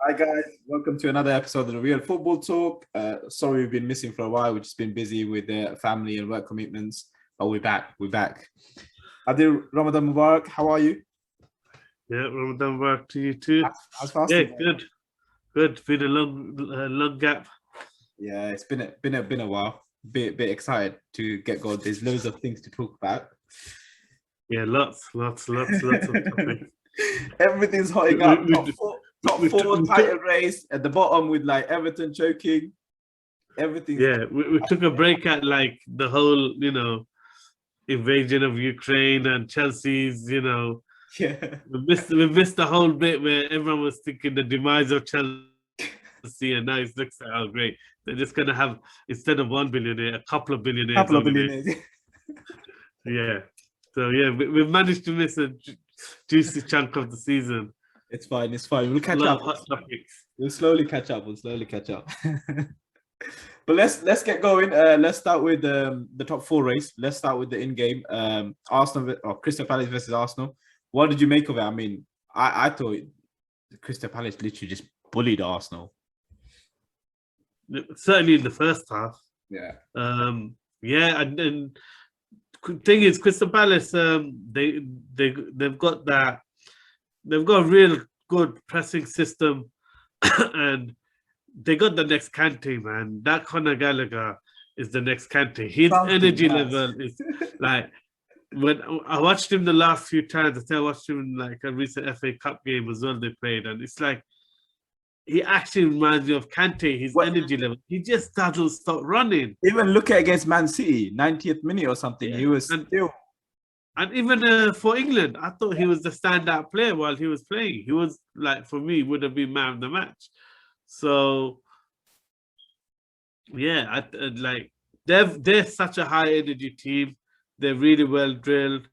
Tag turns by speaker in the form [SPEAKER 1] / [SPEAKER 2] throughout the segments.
[SPEAKER 1] Hi guys, welcome to another episode of the Real Football Talk. Sorry we've been missing for a while. We've just been busy with family and work commitments, but we're back. We're back. Adil Ramadan Mubarak, how are you?
[SPEAKER 2] Yeah, Ramadan Mubarak to you too.
[SPEAKER 1] How's fasting?
[SPEAKER 2] Yeah, good. Been a long gap.
[SPEAKER 1] Yeah, it's been a while. Bit excited to get going. There's loads of things to talk about.
[SPEAKER 2] Yeah, lots of topics.
[SPEAKER 1] Everything's hotting up. Top four title race at the bottom with like Everton choking. Everything.
[SPEAKER 2] Yeah, we took a break at like the whole, invasion of Ukraine and Chelsea's,
[SPEAKER 1] Yeah.
[SPEAKER 2] we missed the whole bit where everyone was thinking the demise of Chelsea, and now it looks like, oh great, they're just gonna have, instead of 1 billionaire, a couple of billionaires. Yeah. So yeah, we've managed to miss a juicy chunk of the season.
[SPEAKER 1] It's fine. We'll catch up.
[SPEAKER 2] Hot topics.
[SPEAKER 1] We'll slowly catch up. But let's get going. Let's start with the top four race. Let's start with the in-game. Arsenal or Crystal Palace versus Arsenal. What did you make of it? I mean, I thought Crystal Palace literally just bullied Arsenal.
[SPEAKER 2] Certainly in the first half.
[SPEAKER 1] Yeah.
[SPEAKER 2] Yeah, and thing is, Crystal Palace, they've got a real good pressing system, and they got the next Kante, man. That Conor Gallagher is the next Kante. His energy level is like, when I watched him the last few times, I think I watched him in like a recent FA Cup game as well they played, and it's like he actually reminds me of Kante, his energy level. He just doesn't stop running.
[SPEAKER 1] Even look at against Man City, 90th minute or something, he was still.
[SPEAKER 2] And even for England, I thought he was the standout player while he was playing. He was like, for me, would have been man of the match. So, yeah, they're such a high energy team. They're really well drilled.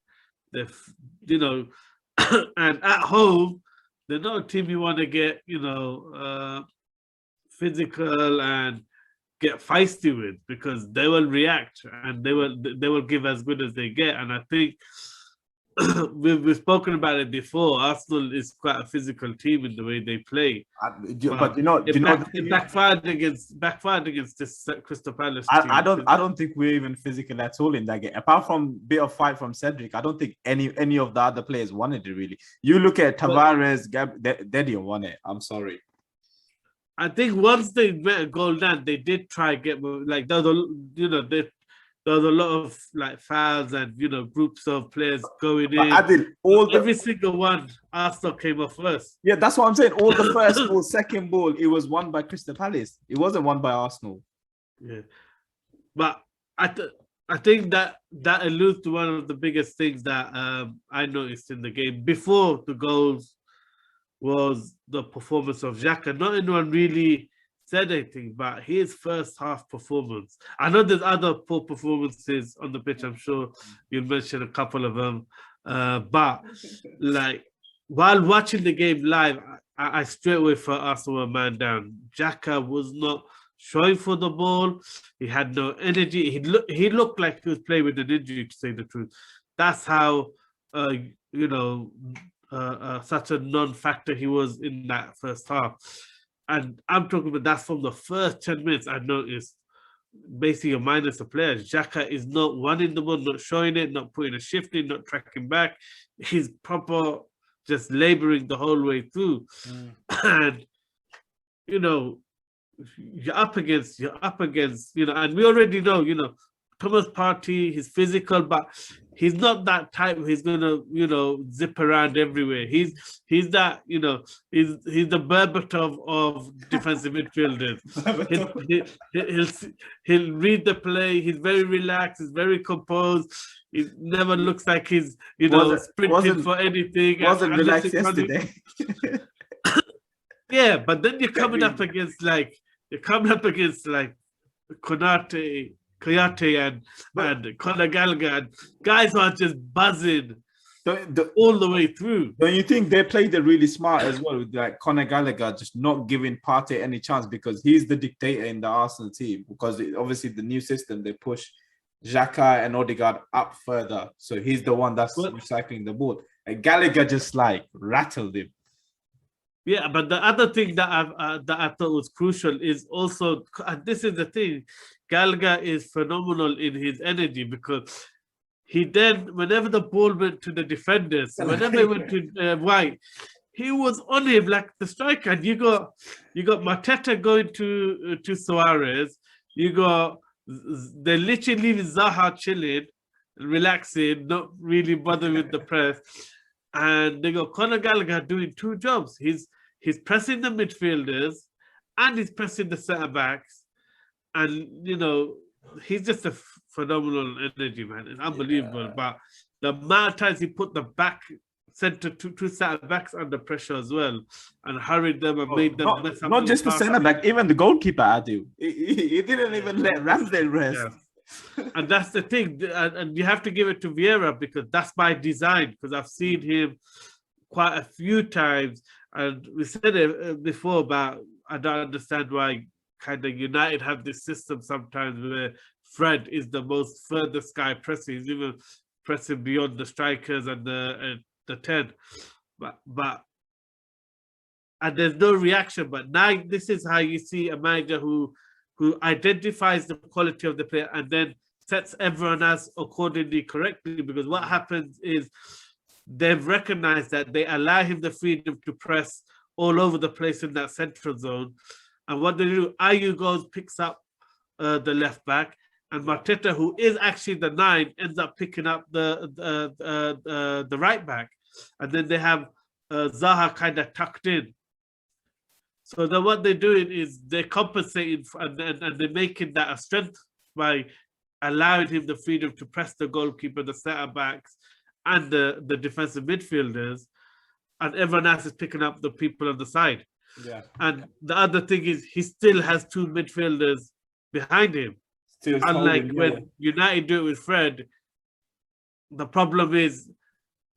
[SPEAKER 2] And at home, they're not a team you want to get, physical and get feisty with, because they will react and they will give as good as they get. And I think we've spoken about it before. Arsenal is quite a physical team in the way they play.
[SPEAKER 1] But
[SPEAKER 2] it backfired against this Crystal Palace team.
[SPEAKER 1] I don't think we're even physical at all in that game. Apart from a bit of fight from Cedric, I don't think any of the other players wanted it really. You look at Tavares, they didn't want it. I'm sorry.
[SPEAKER 2] I think once they met a goal down, they did try get like there was a lot of like fouls and groups of players going in. Every single one, Arsenal came off first.
[SPEAKER 1] Yeah, that's what I'm saying. All the first ball, second ball, it was won by Crystal Palace. It wasn't won by Arsenal.
[SPEAKER 2] Yeah, but I think that alludes to one of the biggest things that I noticed in the game before the goals was the performance of Xhaka. Not anyone really said anything, but his first half performance. I know there's other poor performances on the pitch. I'm sure you'll mention a couple of them. But like while watching the game live, I straight away for Arsenal a man down. Xhaka was not showing for the ball. He had no energy. He looked like he was playing with an injury, to say the truth. That's how such a non-factor he was in that first half. And I'm talking about that's from the first 10 minutes. I noticed basically minus the players. Xhaka is not winning the ball, not showing it, not putting a shift in, not tracking back. He's proper just laboring the whole way through. And you're up against, and we already know, Thomas Partey, he's physical, but he's not that type. He's gonna, zip around everywhere. He's that, he's the Berbatov of defensive midfielders. He'll read the play. He's very relaxed. He's very composed. He never looks like he's, sprinting for anything.
[SPEAKER 1] Wasn't relaxed yesterday.
[SPEAKER 2] Yeah, but then you're coming up against Koyate and Conor Gallagher, and guys who are just buzzing all the way through.
[SPEAKER 1] Don't you think they played it really smart as well, with like Conor Gallagher just not giving Partey any chance, because he's the dictator in the Arsenal team, because obviously the new system, they push Xhaka and Odegaard up further, so he's the one that's recycling the ball. And Gallagher just like rattled him.
[SPEAKER 2] Yeah, but the other thing that I thought was crucial is also, and this is the thing, Gallagher is phenomenal in his energy because he then, whenever the ball went to the defenders, whenever it went to White, he was on him like the striker. And you got Mateta going to Suarez. You got they literally leaving Zaha chilling, relaxing, not really bothering with the press. And they got Conor Gallagher doing two jobs. He's pressing the midfielders and he's pressing the centre backs. And he's just a phenomenal energy, man. It's unbelievable.
[SPEAKER 1] Yeah.
[SPEAKER 2] But the amount of times he put the back centre two centre backs under pressure as well, and hurried them and made them mess up.
[SPEAKER 1] Not just the centre back, even the goalkeeper, Adu. He didn't even let Ramsdale rest.
[SPEAKER 2] Yeah. And that's the thing, and you have to give it to Vieira because that's by design. Because I've seen him quite a few times, and we said it before about I don't understand why kind of United have this system sometimes where Fred is the most furthest guy pressing. He's even pressing beyond the strikers and the 10. But and there's no reaction. But now this is how you see a manager who identifies the quality of the player and then sets everyone else accordingly correctly. Because what happens is they've recognized that they allow him the freedom to press all over the place in that central zone. And what they do, Ayew goes, picks up the left back, and Mateta, who is actually the 9, ends up picking up the right back. And then they have Zaha kind of tucked in. So then what they're doing is they're compensating and they're making that a strength by allowing him the freedom to press the goalkeeper, the centre backs, and the defensive midfielders, and everyone else is picking up the people on the side.
[SPEAKER 1] Yeah.
[SPEAKER 2] And the other thing is he still has 2 midfielders behind him.
[SPEAKER 1] Still
[SPEAKER 2] Unlike when United do it with Fred, the problem is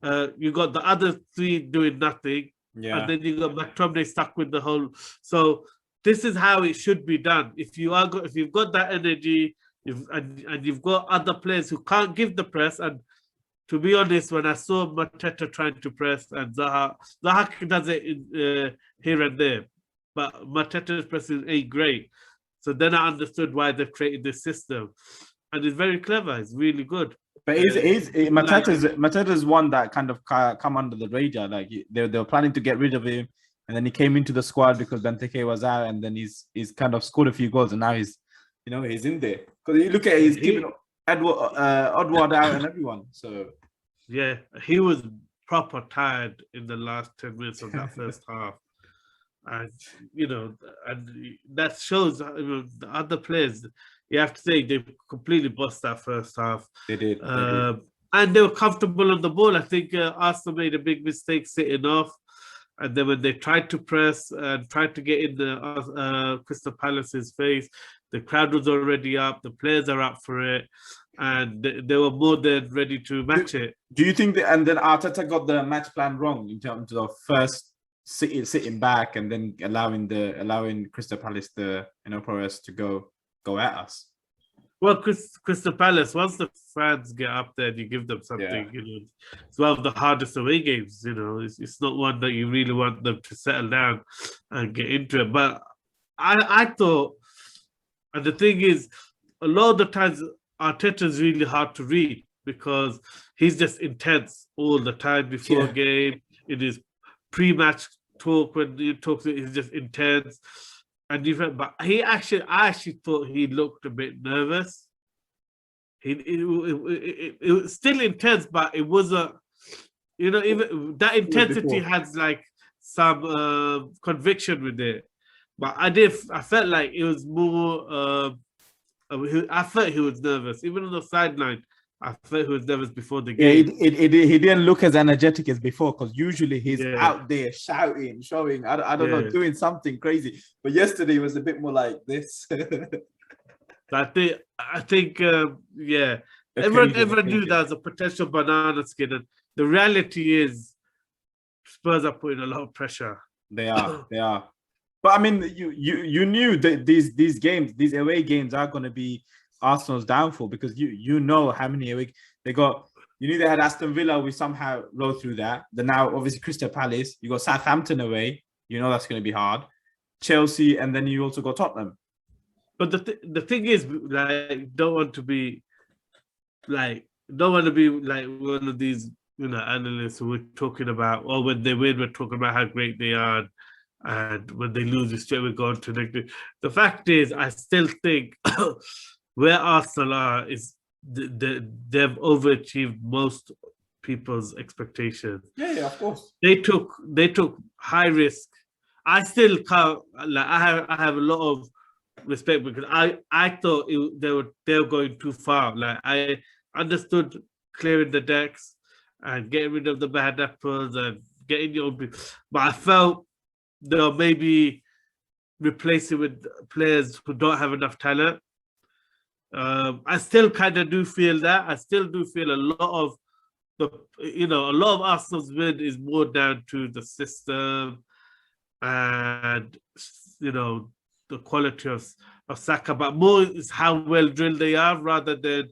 [SPEAKER 2] you got the other 3 doing nothing.
[SPEAKER 1] Yeah.
[SPEAKER 2] And then you got McTominay stuck with the whole. So this is how it should be done. If you've got that energy, and you've got other players who can't give the press. And to be honest, when I saw Mateta trying to press and Zaha does it here and there, but Mateta's pressing ain't great. So then I understood why they've created this system, and it's very clever. It's really good.
[SPEAKER 1] But Mateta's one that kind of come under the radar. Like they were planning to get rid of him, and then he came into the squad because Benteke was out, and then he's kind of scored a few goals, and now he's in there. Because you look at he's keeping Edward out and everyone. So
[SPEAKER 2] yeah, he was proper tired in the last 10 minutes of that first half. And and that shows the other players. You have to say they completely bust that first half.
[SPEAKER 1] They did.
[SPEAKER 2] And they were comfortable on the ball. I think Arsenal made a big mistake sitting off. And then when they tried to press and tried to get in the Crystal Palace's face, the crowd was already up. The players are up for it. And they were more than ready to match it.
[SPEAKER 1] Do you think and then Arteta got the match plan wrong in terms of first sitting back and then allowing Crystal Palace progress to go at us?
[SPEAKER 2] Well, Crystal Palace, once the fans get up there and you give them something, it's one of the hardest away games. It's not one that you really want them to settle down and get into it. But I thought, and the thing is, a lot of the times Arteta is really hard to read because he's just intense all the time before a game. In his pre-match talk, when he talks, he's just intense. And but I actually thought he looked a bit nervous. It was still intense, but it was even that intensity has like some conviction with it. But I felt like it was more. I felt he was nervous, even on the sideline. I felt he was nervous before the game.
[SPEAKER 1] Yeah, he didn't look as energetic as before because usually he's out there shouting, showing, I don't know, doing something crazy. But yesterday he was a bit more like this.
[SPEAKER 2] I think, everyone knew that was a potential banana skin. And the reality is Spurs are putting a lot of pressure.
[SPEAKER 1] They are. But I mean, you knew that these away games are going to be Arsenal's downfall because you know how many away they got. You knew they had Aston Villa. We somehow rode through that. Then now, obviously, Crystal Palace. You got Southampton away. You know that's going to be hard. Chelsea, and then you also got Tottenham.
[SPEAKER 2] But the thing is, like, don't want to be like one of these, analysts who were talking about, or when they win, we're talking about how great they are, and when they lose, we straight away go on to negative. The fact is, I still think where Arsenal are is they've overachieved most people's expectations.
[SPEAKER 1] Yeah, of course.
[SPEAKER 2] They took high risk. I still can't, like, I have a lot of respect, because I thought they were going too far. Like, I understood clearing the decks and getting rid of the bad apples and getting your own, but I felt they'll maybe replace it with players who don't have enough talent. I still kind of do feel that. I still do feel a lot of Arsenal's win is more down to the system and the quality of Saka, but more is how well drilled they are rather than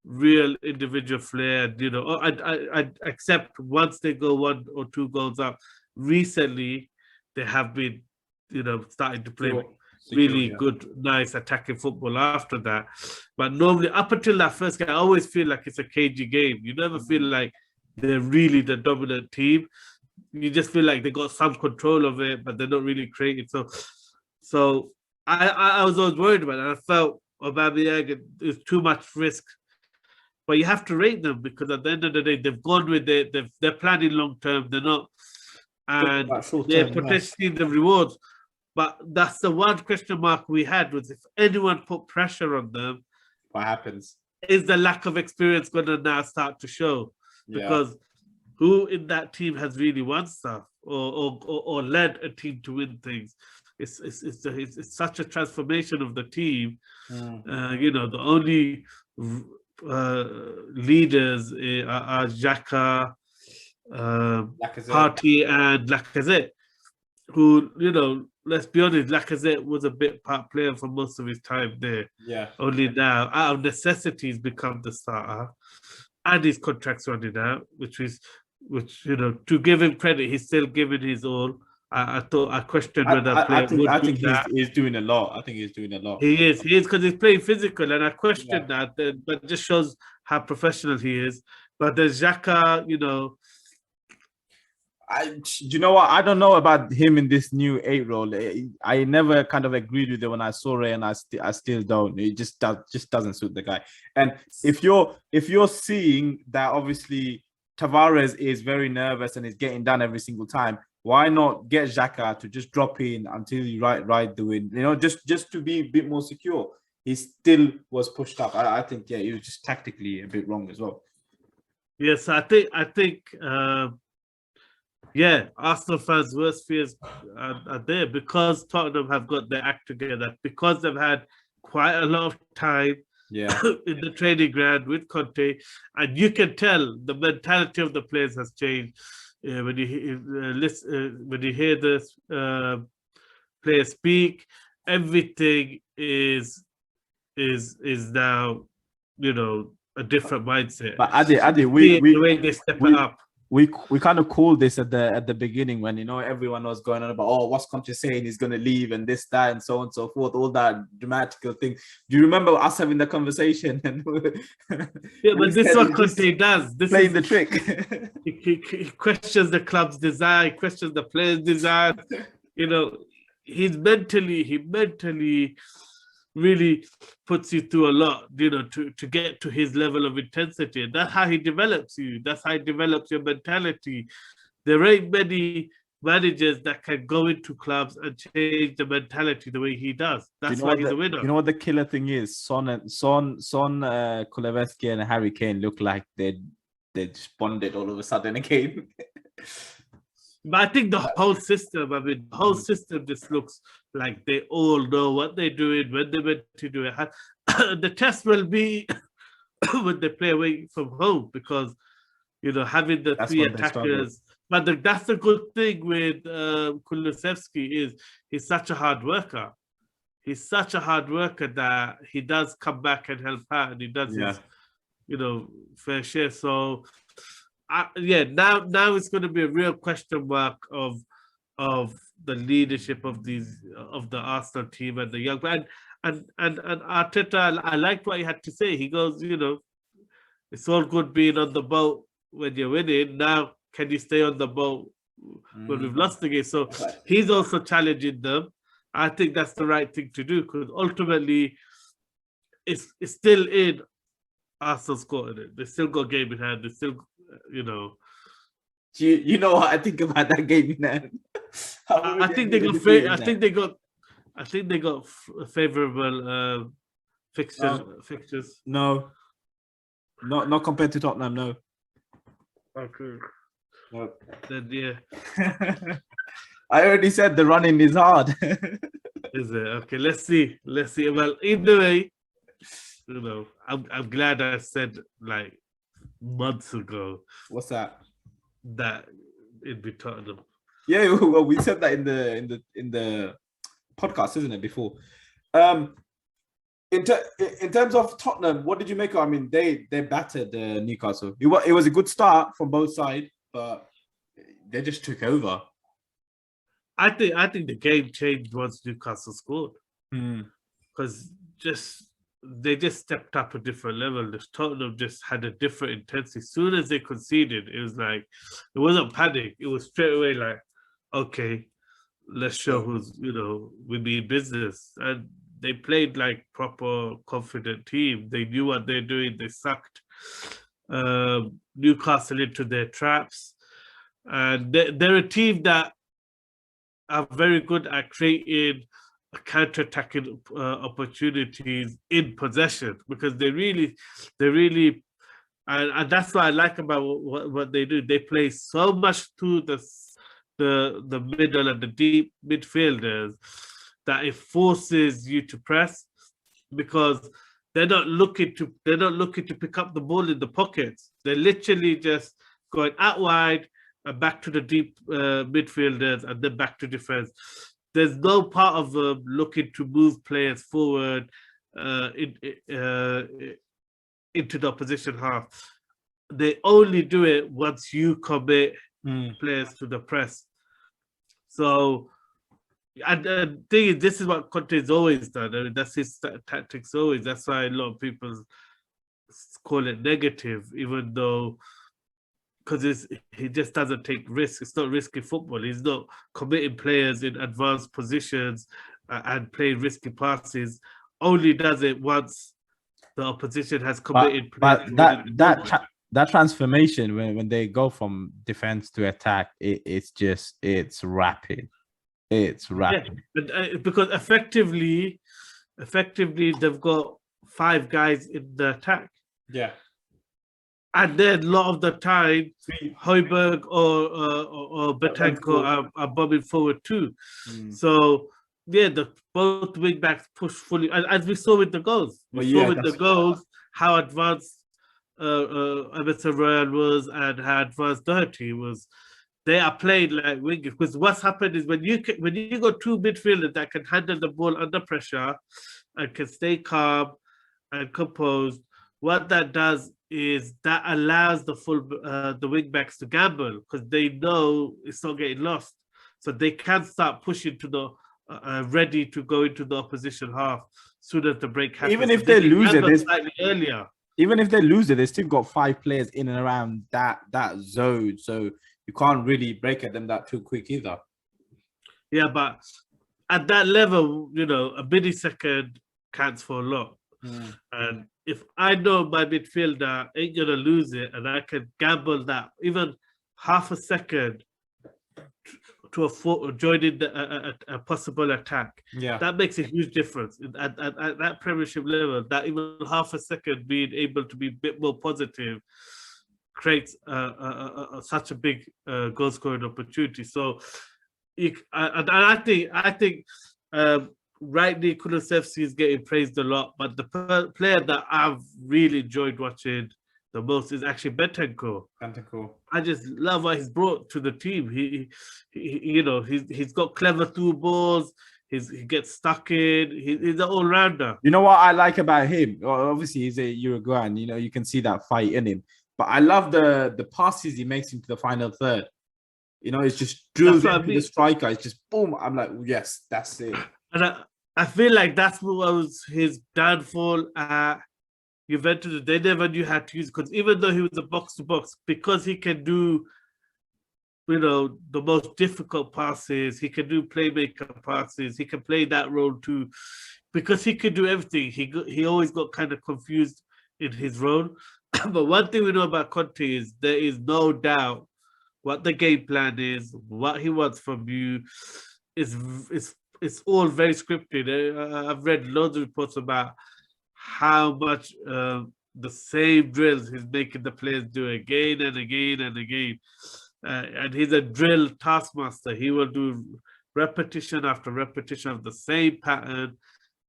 [SPEAKER 2] real individual flair. I accept once they go 1 or 2 goals up. Recently, they have been, starting to play really good, nice attacking football after that. But normally, up until that first game, I always feel like it's a cagey game. You never feel like they're really the dominant team. You just feel like they got some control of it, but they're not really creating. So I was always worried about it. I felt Aubameyang is too much risk. But you have to rate them, because at the end of the day, they've gone with it. They're planning long term. They're not, and they're potentially the rewards. But that's the one question mark we had, was if anyone put pressure on them,
[SPEAKER 1] what happens?
[SPEAKER 2] Is the lack of experience going to now start to show? Because who in that team has really won stuff or led a team to win things? It's such a transformation of the team. The only leaders are Xhaka, Partey, and Lacazette, who, let's be honest, Lacazette was a bit part player for most of his time there.
[SPEAKER 1] Yeah.
[SPEAKER 2] Only now, out of necessity, he's become the starter, and his contract's running out, which to give him credit, he's still giving his all. I questioned whether
[SPEAKER 1] I think he's doing a lot. I think he's doing a lot.
[SPEAKER 2] He is because he's playing physical, and I questioned that, but it just shows how professional he is. But there's Xhaka,
[SPEAKER 1] you know what? I don't know about him in this new 8 role. I never kind of agreed with it when I saw it, and I still don't. It just doesn't suit the guy. And if you're seeing that, obviously Tavares is very nervous and is getting done every single time, why not get Xhaka to just drop in until you ride the wind? Just to be a bit more secure. He still was pushed up. I think he was just tactically a bit wrong as well.
[SPEAKER 2] Yes, I think. Arsenal fans' worst fears are there, because Tottenham have got their act together, because they've had quite a lot of time in the training ground with Conte, and you can tell the mentality of the players has changed. When you hear this player speak, everything is now a different mindset.
[SPEAKER 1] But Adi,
[SPEAKER 2] the way they step it up.
[SPEAKER 1] We kind of called this at the beginning, when everyone was going on about, what's Conte saying, he's going to leave and this, that, and so on and so forth, all that dramatical thing. Do you remember us having the conversation? And
[SPEAKER 2] but this is what Conte does. This
[SPEAKER 1] playing the trick.
[SPEAKER 2] he questions the club's design, questions the players' design. He mentally really puts you through a lot, to get to his level of intensity. And that's how he develops you. That's how he develops your mentality. There ain't many managers that can go into clubs and change the mentality the way he does. That's why he's a winner.
[SPEAKER 1] You know what the killer thing is? Son, Kuleveski and Harry Kane look like they just bonded all of a sudden again.
[SPEAKER 2] But I think the whole system just looks like they all know what they're doing, when they're meant to do it. The test will be when they play away from home, because, having the 3 attackers. But that's the good thing with Kulusevski, is he's such a hard worker. He's such a hard worker that he does come back and help out, and he does his, fair share. So, now it's going to be a real question mark of the leadership of the Arsenal team and the young man. And Arteta, I liked what he had to say. He goes, it's all good being on the boat when you're winning. Now, can you stay on the boat when we've lost the game? So he's also challenging them. I think that's the right thing to do because ultimately it's still in Arsenal's court. They still got game in hand. They still,
[SPEAKER 1] You know what I think about that game in hand?
[SPEAKER 2] I think they got favorable fixtures.
[SPEAKER 1] No, not compared to Tottenham. No.
[SPEAKER 2] Okay.
[SPEAKER 1] No.
[SPEAKER 2] Then yeah.
[SPEAKER 1] I already said the running is hard.
[SPEAKER 2] Is it? Okay, let's see. Well, either way, I'm glad I said like months ago.
[SPEAKER 1] What's that?
[SPEAKER 2] That it'd be Tottenham.
[SPEAKER 1] Yeah, well, we said that in the podcast, isn't it? Before. In terms of Tottenham, what did you make of? I mean, they battered Newcastle. It was a good start from both sides, but they just took over.
[SPEAKER 2] I think the game changed once Newcastle scored because they just stepped up a different level. The Tottenham just had a different intensity. As soon as they conceded, it was like it wasn't panic. It was straight away like, okay, let's show who's we mean business. And they played like proper confident team. They knew what they're doing. They sucked Newcastle into their traps, and they're a team that are very good at creating counter-attacking opportunities in possession because they really, and that's what I like about what they do. They play so much to the middle and the deep midfielders that it forces you to press because they're not looking to pick up the ball in the pockets. They're literally just going out wide and back to the deep midfielders and then back to defense. There's no part of them looking to move players forward into the opposition half. They only do it once you commit players to the press. So, and the thing is, this is what Conte's always done. I mean, that's his tactics always. That's why a lot of people call it negative, even though because he just doesn't take risks. It's not risky football. He's not committing players in advanced positions and playing risky passes. Only does it once the opposition has committed.
[SPEAKER 1] But that transformation when they go from defense to attack, it's rapid. It's rapid.
[SPEAKER 2] Yeah, because effectively they've got 5 guys in the attack.
[SPEAKER 1] Yeah.
[SPEAKER 2] And then a lot of the time, Højbjerg or Betancourt are bombing forward too. So yeah, both wing backs push fully, as we saw with the goals. We saw with the goals how advanced Everton Royal was and how advanced Doherty was. They are playing like wingers because what's happened is when you got 2 midfielders that can handle the ball under pressure and can stay calm and composed, what that does is that allows the wing backs to gamble because they know it's not getting lost, so they can start pushing to the ready to go into the opposition half soon as the break happens.
[SPEAKER 1] Even if they lose it,
[SPEAKER 2] slightly earlier.
[SPEAKER 1] Even if they lose it, they still got 5 players in and around that zone, so you can't really break at them that too quick either.
[SPEAKER 2] Yeah, but at that level, a millisecond counts for a lot. And if I know my midfielder ain't gonna lose it, and I can gamble that even half a second to join in a possible attack, that makes a huge difference at that Premiership level. That even half a second being able to be a bit more positive creates such a big goal scoring opportunity. So, I think. Rightly, Kulusevski is getting praised a lot, but the player that I've really enjoyed watching the most is actually Betancourt. I just love what he's brought to the team. He's got clever through balls. He gets stuck in. He's an all-rounder.
[SPEAKER 1] You know what I like about him? Well, obviously, he's a Uruguayan. You can see that fight in him. But I love the passes he makes into the final third. It's just drilled
[SPEAKER 2] what I
[SPEAKER 1] into the
[SPEAKER 2] mean.
[SPEAKER 1] striker. It's just boom. I'm like, yes, that's it.
[SPEAKER 2] And I feel like that's what was his downfall at Juventus. They never knew how to use it, because even though he was a box to box, because he can do, the most difficult passes, he can do playmaker passes, he can play that role too, because he could do everything. He always got kind of confused in his role. But one thing we know about Conte is there is no doubt what the game plan is, what he wants from you. It's all very scripted. I've read loads of reports about how much the same drills he's making the players do again and again and again. And he's a drill taskmaster. He will do repetition after repetition of the same pattern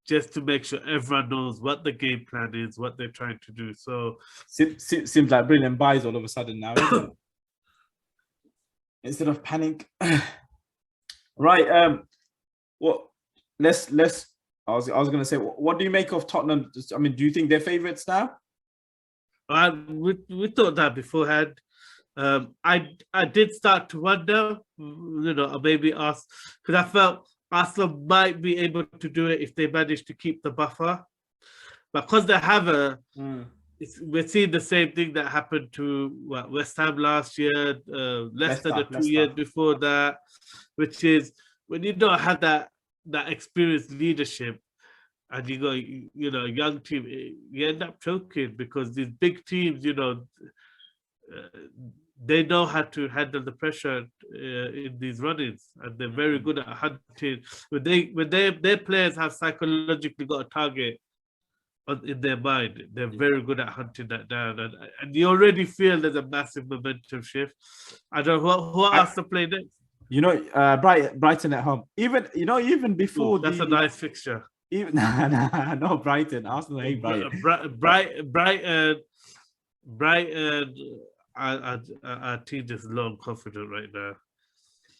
[SPEAKER 2] just to make sure everyone knows what the game plan is, what they're trying to do. So
[SPEAKER 1] seems like brilliant buys all of a sudden now, isn't it? Instead of panic. Right. What? Let's. I was gonna say, what do you make of Tottenham? I mean, do you think they're favourites now?
[SPEAKER 2] We thought that beforehand. I did start to wonder, maybe ask, because I felt Arsenal might be able to do it if they manage to keep the buffer, but because they have we're seeing the same thing that happened to West Ham last year, Leicester the 2 years before that, which is when you don't have that experienced leadership and you got a young team, you end up choking, because these big teams, they know how to handle the pressure in these run-ins, and they're very good at hunting. When their players have psychologically got a target in their mind, they're very good at hunting that down, and you already feel there's a massive momentum shift. I don't know who else to play next.
[SPEAKER 1] Brighton at home. Even before
[SPEAKER 2] that's a nice fixture.
[SPEAKER 1] No, Brighton. Arsenal hate Brighton.
[SPEAKER 2] Brighton. Our team is low and confident right now.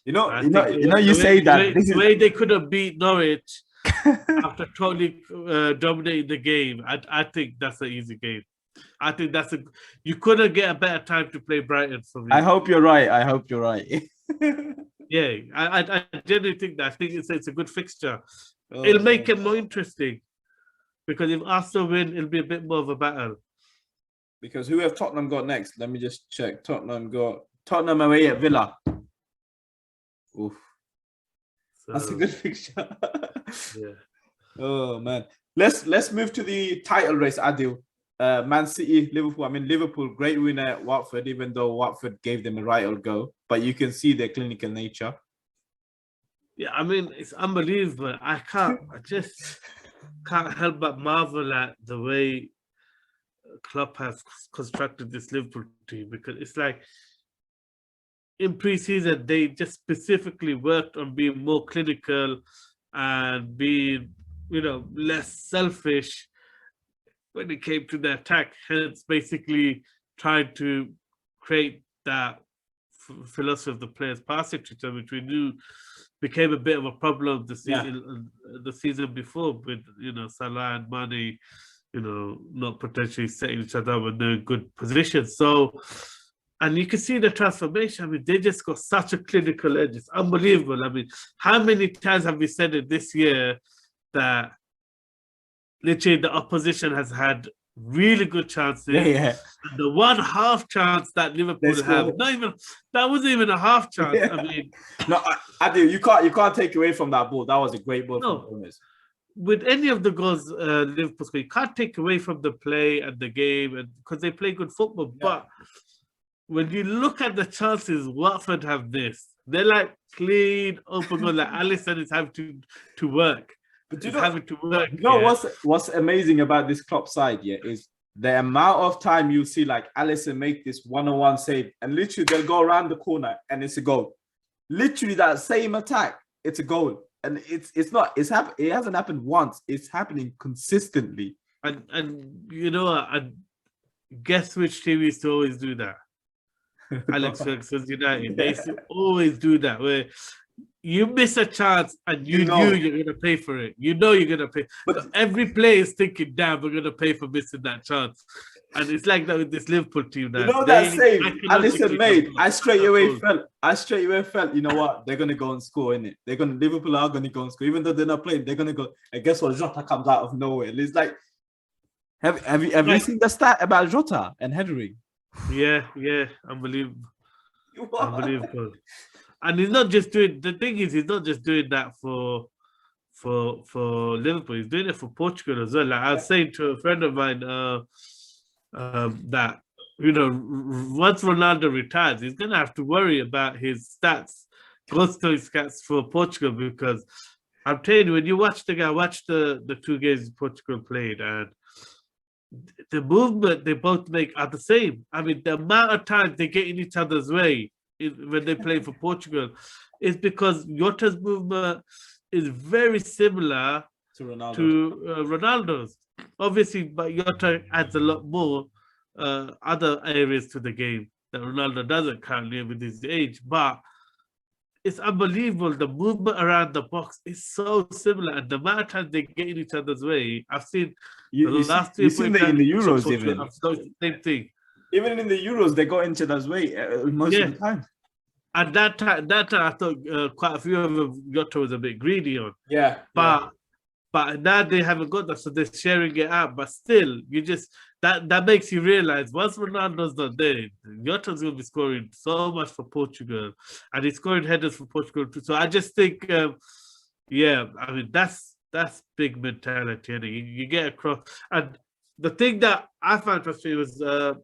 [SPEAKER 1] You say that
[SPEAKER 2] the way they could have beat Norwich after totally dominating the game. I think that's an easy game. I think you couldn't get a better time to play Brighton for me.
[SPEAKER 1] I hope you're right.
[SPEAKER 2] Yeah, I genuinely think that. I think it's a good fixture. It'll make it more interesting, because if Arsenal win, it'll be a bit more of a battle.
[SPEAKER 1] Because who have Tottenham got next? Let me just check. Tottenham away at Villa. Oof. That's a good fixture.
[SPEAKER 2] Yeah.
[SPEAKER 1] Oh man. Let's move to the title race, Adil. Man City, Liverpool. I mean, Liverpool, great winner at Watford, even though Watford gave them a right old go. But you can see their clinical nature.
[SPEAKER 2] Yeah, I mean, it's unbelievable. I just can't help but marvel at the way Klopp has constructed this Liverpool team, because it's like in pre-season they just specifically worked on being more clinical and being, less selfish when it came to the attack. Hence, basically trying to create that philosophy of the players passing to each other, which we knew became a bit of a problem the season before with Salah and Mane, not potentially setting each other up in a good position. So, and you can see the transformation. I mean, they just got such a clinical edge. It's unbelievable. I mean, how many times have we said it this year that literally the opposition has had really good chances?
[SPEAKER 1] Yeah.
[SPEAKER 2] The 1/2 chance that Liverpool have, that wasn't even a half chance.
[SPEAKER 1] Yeah.
[SPEAKER 2] I mean,
[SPEAKER 1] no, I do. You can't take away from that ball. That was a great ball from Gomez.
[SPEAKER 2] With any of the goals Liverpool scored, you can't take away from the play and the game, and because they play good football. Yeah. But when you look at the chances Watford have missed, they're like clean open goal. Like Alisson is having to work. But having to work.
[SPEAKER 1] What's amazing about this Klopp side, is the amount of time you see like Alisson make this 1-on-1 save, and literally they'll go around the corner and it's a goal. Literally that same attack, it's a goal. And it hasn't happened once. It's happening consistently.
[SPEAKER 2] And I guess which team used to always do that? Alex Ferguson's United. They used to always do that, where you miss a chance and you
[SPEAKER 1] know.
[SPEAKER 2] knew you're gonna pay for it. You know you're gonna pay. But every player is thinking, damn, we're gonna pay for missing that chance. And it's like that with this Liverpool team now.
[SPEAKER 1] You know that same. And listen, mate, I straight away
[SPEAKER 2] goals.
[SPEAKER 1] felt, you know what, they're gonna go and score, innit? Liverpool are gonna go and score, even though they're not playing, they're gonna go. And guess what? Jota comes out of nowhere. It's like, have you seen the stat about Jota and headering?
[SPEAKER 2] Yeah, unbelievable. Unbelievable. And he's not just doing the thing is he's not just doing that for Liverpool, he's doing it for Portugal as well. Like I was saying to a friend of mine, that once Ronaldo retires, he's gonna have to worry about his stats, goal scoring stats for Portugal, because I'm telling you, when you watch the 2 games Portugal played, and the movement they both make are the same. I mean, the amount of times they get in each other's way when they play for Portugal is because Jota's movement is very similar
[SPEAKER 1] to
[SPEAKER 2] Ronaldo's. Obviously, but Jota adds a lot more other areas to the game that Ronaldo doesn't currently with his age. But it's unbelievable. The movement around the box is so similar, and the amount of times they get in each other's way. I've seen
[SPEAKER 1] you've seen it in the Euros even.
[SPEAKER 2] Same thing.
[SPEAKER 1] Even in the Euros, they got into that way most of the time.
[SPEAKER 2] At that time, I thought quite a few of them Jota was a bit greedy on.
[SPEAKER 1] Yeah.
[SPEAKER 2] But now they haven't got that, so they're sharing it out. But still, you just that makes you realize once Ronaldo's not there, Jota's going to be scoring so much for Portugal, and he's scoring headers for Portugal too. So I just think, I mean that's big mentality, and you get across. And the thing that I found frustrating was the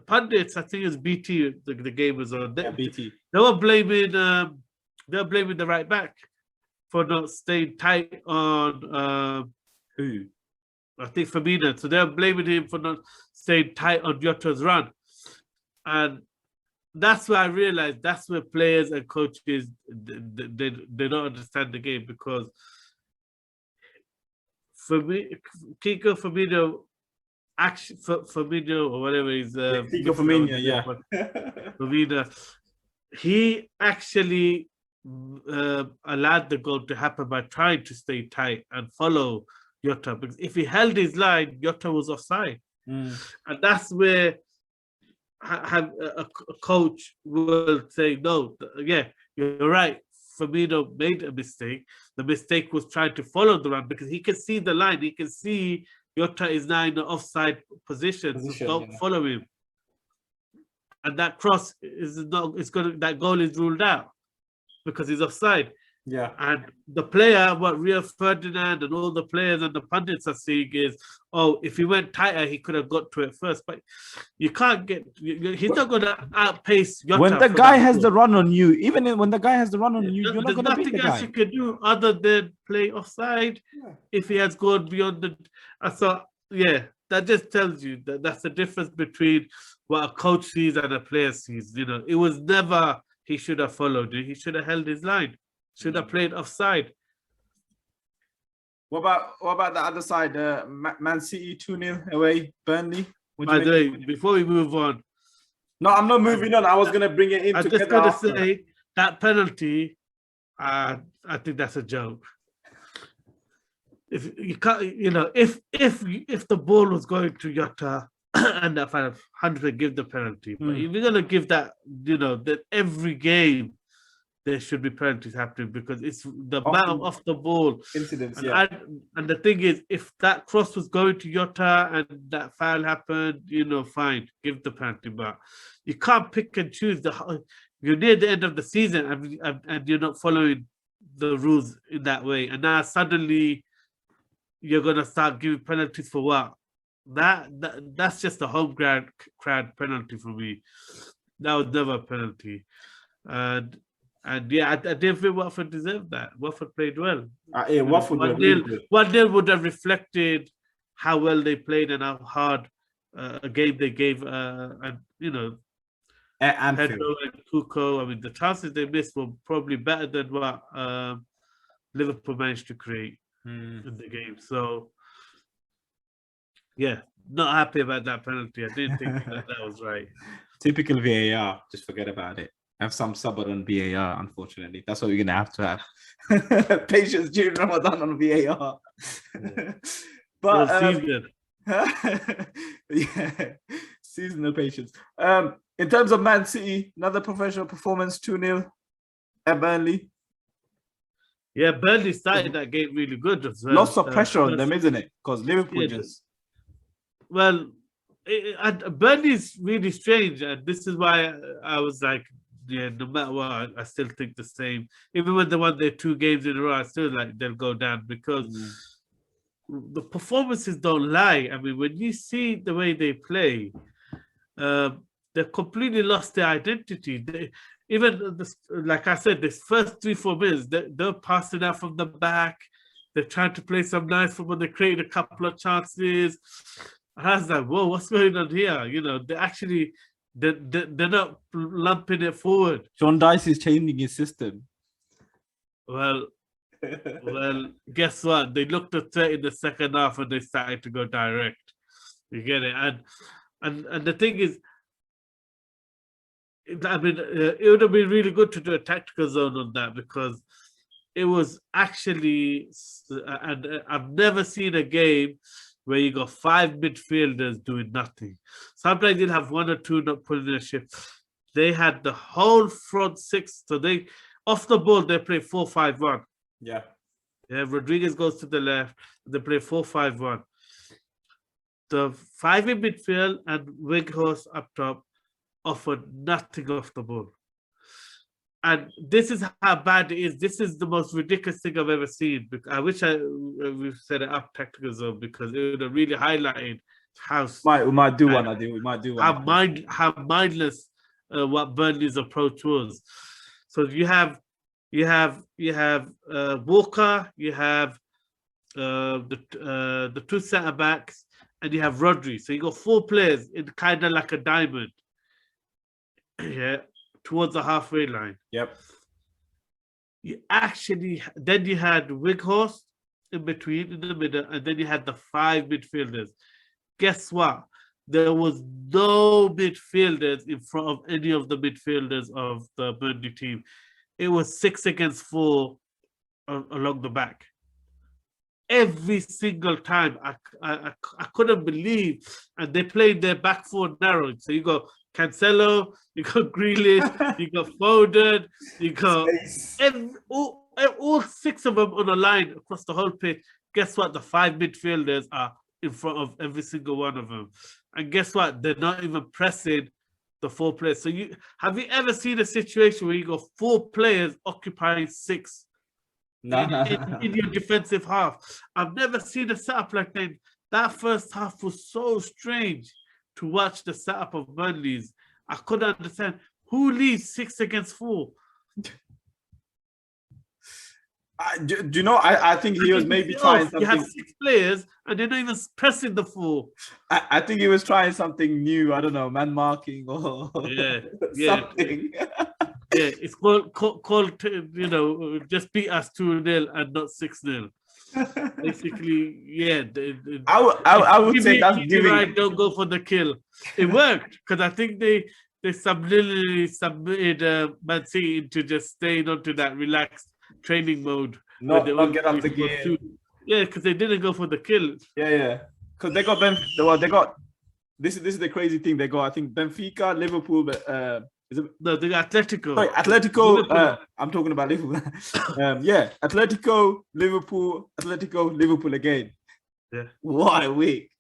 [SPEAKER 2] pundits. I think it was BT. The game was on.
[SPEAKER 1] BT.
[SPEAKER 2] They were blaming the right back for not staying tight on
[SPEAKER 1] who?
[SPEAKER 2] I think Firmino. So they're blaming him for not staying tight on Jota's run. And that's where I realized that's where players and coaches they don't understand the game, because for me, Kiko Firmino, actually Firmino or whatever he's
[SPEAKER 1] Kiko Firmino, yeah.
[SPEAKER 2] Firmino, he actually allowed the goal to happen by trying to stay tight and follow Jota, because if he held his line, Jota was offside. And that's where a coach will say, no, yeah, you're right. Firmino made a mistake. The mistake was trying to follow the run, because he can see the line. He can see Jota is now in the offside position, so don't follow him. And that cross that goal is ruled out because he's offside.
[SPEAKER 1] Yeah.
[SPEAKER 2] And the player, what Rio Ferdinand and all the players and the pundits are seeing is, oh, if he went tighter, he could have got to it first. But you can't get, he's not going to outpace Jota.
[SPEAKER 1] When the guy has the run on you, when the guy has the run on you, you're not going to beat the guy.
[SPEAKER 2] There's nothing else you can do other than play offside if he has gone beyond the... I thought, that just tells you that that's the difference between what a coach sees and a player sees. It was never he should have followed it. He should have held his line. Should have played offside.
[SPEAKER 1] What about the other side? Man City 2-0 away, Burnley.
[SPEAKER 2] By the way, before we move on.
[SPEAKER 1] No, I'm not moving on. I was going to bring it in.
[SPEAKER 2] I'm just going to say that penalty, I think that's a joke. If you can't, if the ball was going to Jota and that 100 give the penalty, but if you're going to give that, that every game there should be penalties happening, because it's the amount of off the ball
[SPEAKER 1] incidents.
[SPEAKER 2] And the thing is, if that cross was going to Jota and that foul happened, fine, give the penalty. But you can't pick and choose. You're near the end of the season and you're not following the rules in that way. And now suddenly you're gonna start giving penalties for what? That's just a home crowd penalty for me. That was never a penalty. And I didn't feel Watford deserved that. Watford played well.
[SPEAKER 1] Watford
[SPEAKER 2] 1-0 would have reflected how well they played and how hard a game they gave. And Pedro and Kuko. I mean, the chances they missed were probably better than what Liverpool managed to create in the game. So, not happy about that penalty. I didn't think that was right.
[SPEAKER 1] Typical VAR. Just forget about it. have some sabr on VAR, unfortunately. That's what we're going to have. Patience during Ramadan on VAR.
[SPEAKER 2] Yeah.
[SPEAKER 1] But
[SPEAKER 2] season.
[SPEAKER 1] yeah, seasonal patience. In terms of Man City, another professional performance, 2-0 at Burnley.
[SPEAKER 2] Yeah, Burnley started that game really good as well.
[SPEAKER 1] Lots of pressure on them, isn't it? Because Liverpool just...
[SPEAKER 2] Well, Burnley's really strange, and this is why I was like, yeah, no matter what, I still think the same. Even when they won their 2 games in a row, I still like they'll go down because the performances don't lie. I mean, when you see the way they play, they've completely lost their identity. Even this, like I said, this first 3-4 minutes, they're passing out from the back. They're trying to play some nice football. They created a couple of chances. And I was like, whoa, what's going on here? You know, they're not lumping it forward.
[SPEAKER 1] Sean Dyche is changing his system.
[SPEAKER 2] Well, guess what? They looked at it in the second half and they started to go direct. You get it? And the thing is, I mean, it would have been really good to do a tactical zone on that because it was actually, and I've never seen a game where you got 5 midfielders doing nothing. Sometimes you'll have 1 or 2 not pulling their shift. They had the whole front 6, so they off the ball they play 4-5-1.
[SPEAKER 1] Yeah.
[SPEAKER 2] Rodriguez goes to the left. They play 4-5-1. The 5 in midfield and Weghorst up top offered nothing off the ball. And this is how bad it is. This is the most ridiculous thing I've ever seen. I wish we've set it up tactical zone because it would have really highlighted how
[SPEAKER 1] we might do one.
[SPEAKER 2] How mindless what Burnley's approach was. So you have Walker, you have the 2 centre backs, and you have Rodri. So you got 4 players in kind of like a diamond. Yeah. Towards the halfway line.
[SPEAKER 1] Yep.
[SPEAKER 2] Then you had Weghorst in between, in the middle, and then you had the 5 midfielders. Guess what? There was no midfielders in front of any of the midfielders of the Burnley team. It was 6 against 4 along the back. Every single time, I couldn't believe, and they played their back 4 narrow. So you got Cancelo, you got Grealish, you got Foden, you got all 6 of them on a line across the whole pitch. Guess what? The 5 midfielders are in front of every single one of them. And guess what? They're not even pressing the 4 players. So have you ever seen a situation where you got 4 players occupying 6 in your defensive half? I've never seen a setup like that. That first half was so strange to watch the setup of Burnley's. I couldn't understand who leads 6 against 4.
[SPEAKER 1] Do you know? I think he was maybe trying something.
[SPEAKER 2] You have 6 players and they're not even pressing the 4.
[SPEAKER 1] I think he was trying something new. I don't know, man marking or something.
[SPEAKER 2] Yeah, it's called you know, just beat us 2-0 and not 6-0. Basically, yeah.
[SPEAKER 1] I would say that's giving.
[SPEAKER 2] Right, don't go for the kill. It worked because I think they subliminally submitted Man City into just staying onto that relaxed training mode.
[SPEAKER 1] Not get up the gear.
[SPEAKER 2] Yeah, because they didn't go for the kill.
[SPEAKER 1] Yeah. Because they got this is the crazy thing. They got, I think, Benfica, Liverpool, but
[SPEAKER 2] No, they got Atletico.
[SPEAKER 1] Sorry, Atletico. I'm talking about Liverpool. Atletico, Liverpool again.
[SPEAKER 2] Yeah.
[SPEAKER 1] What a week.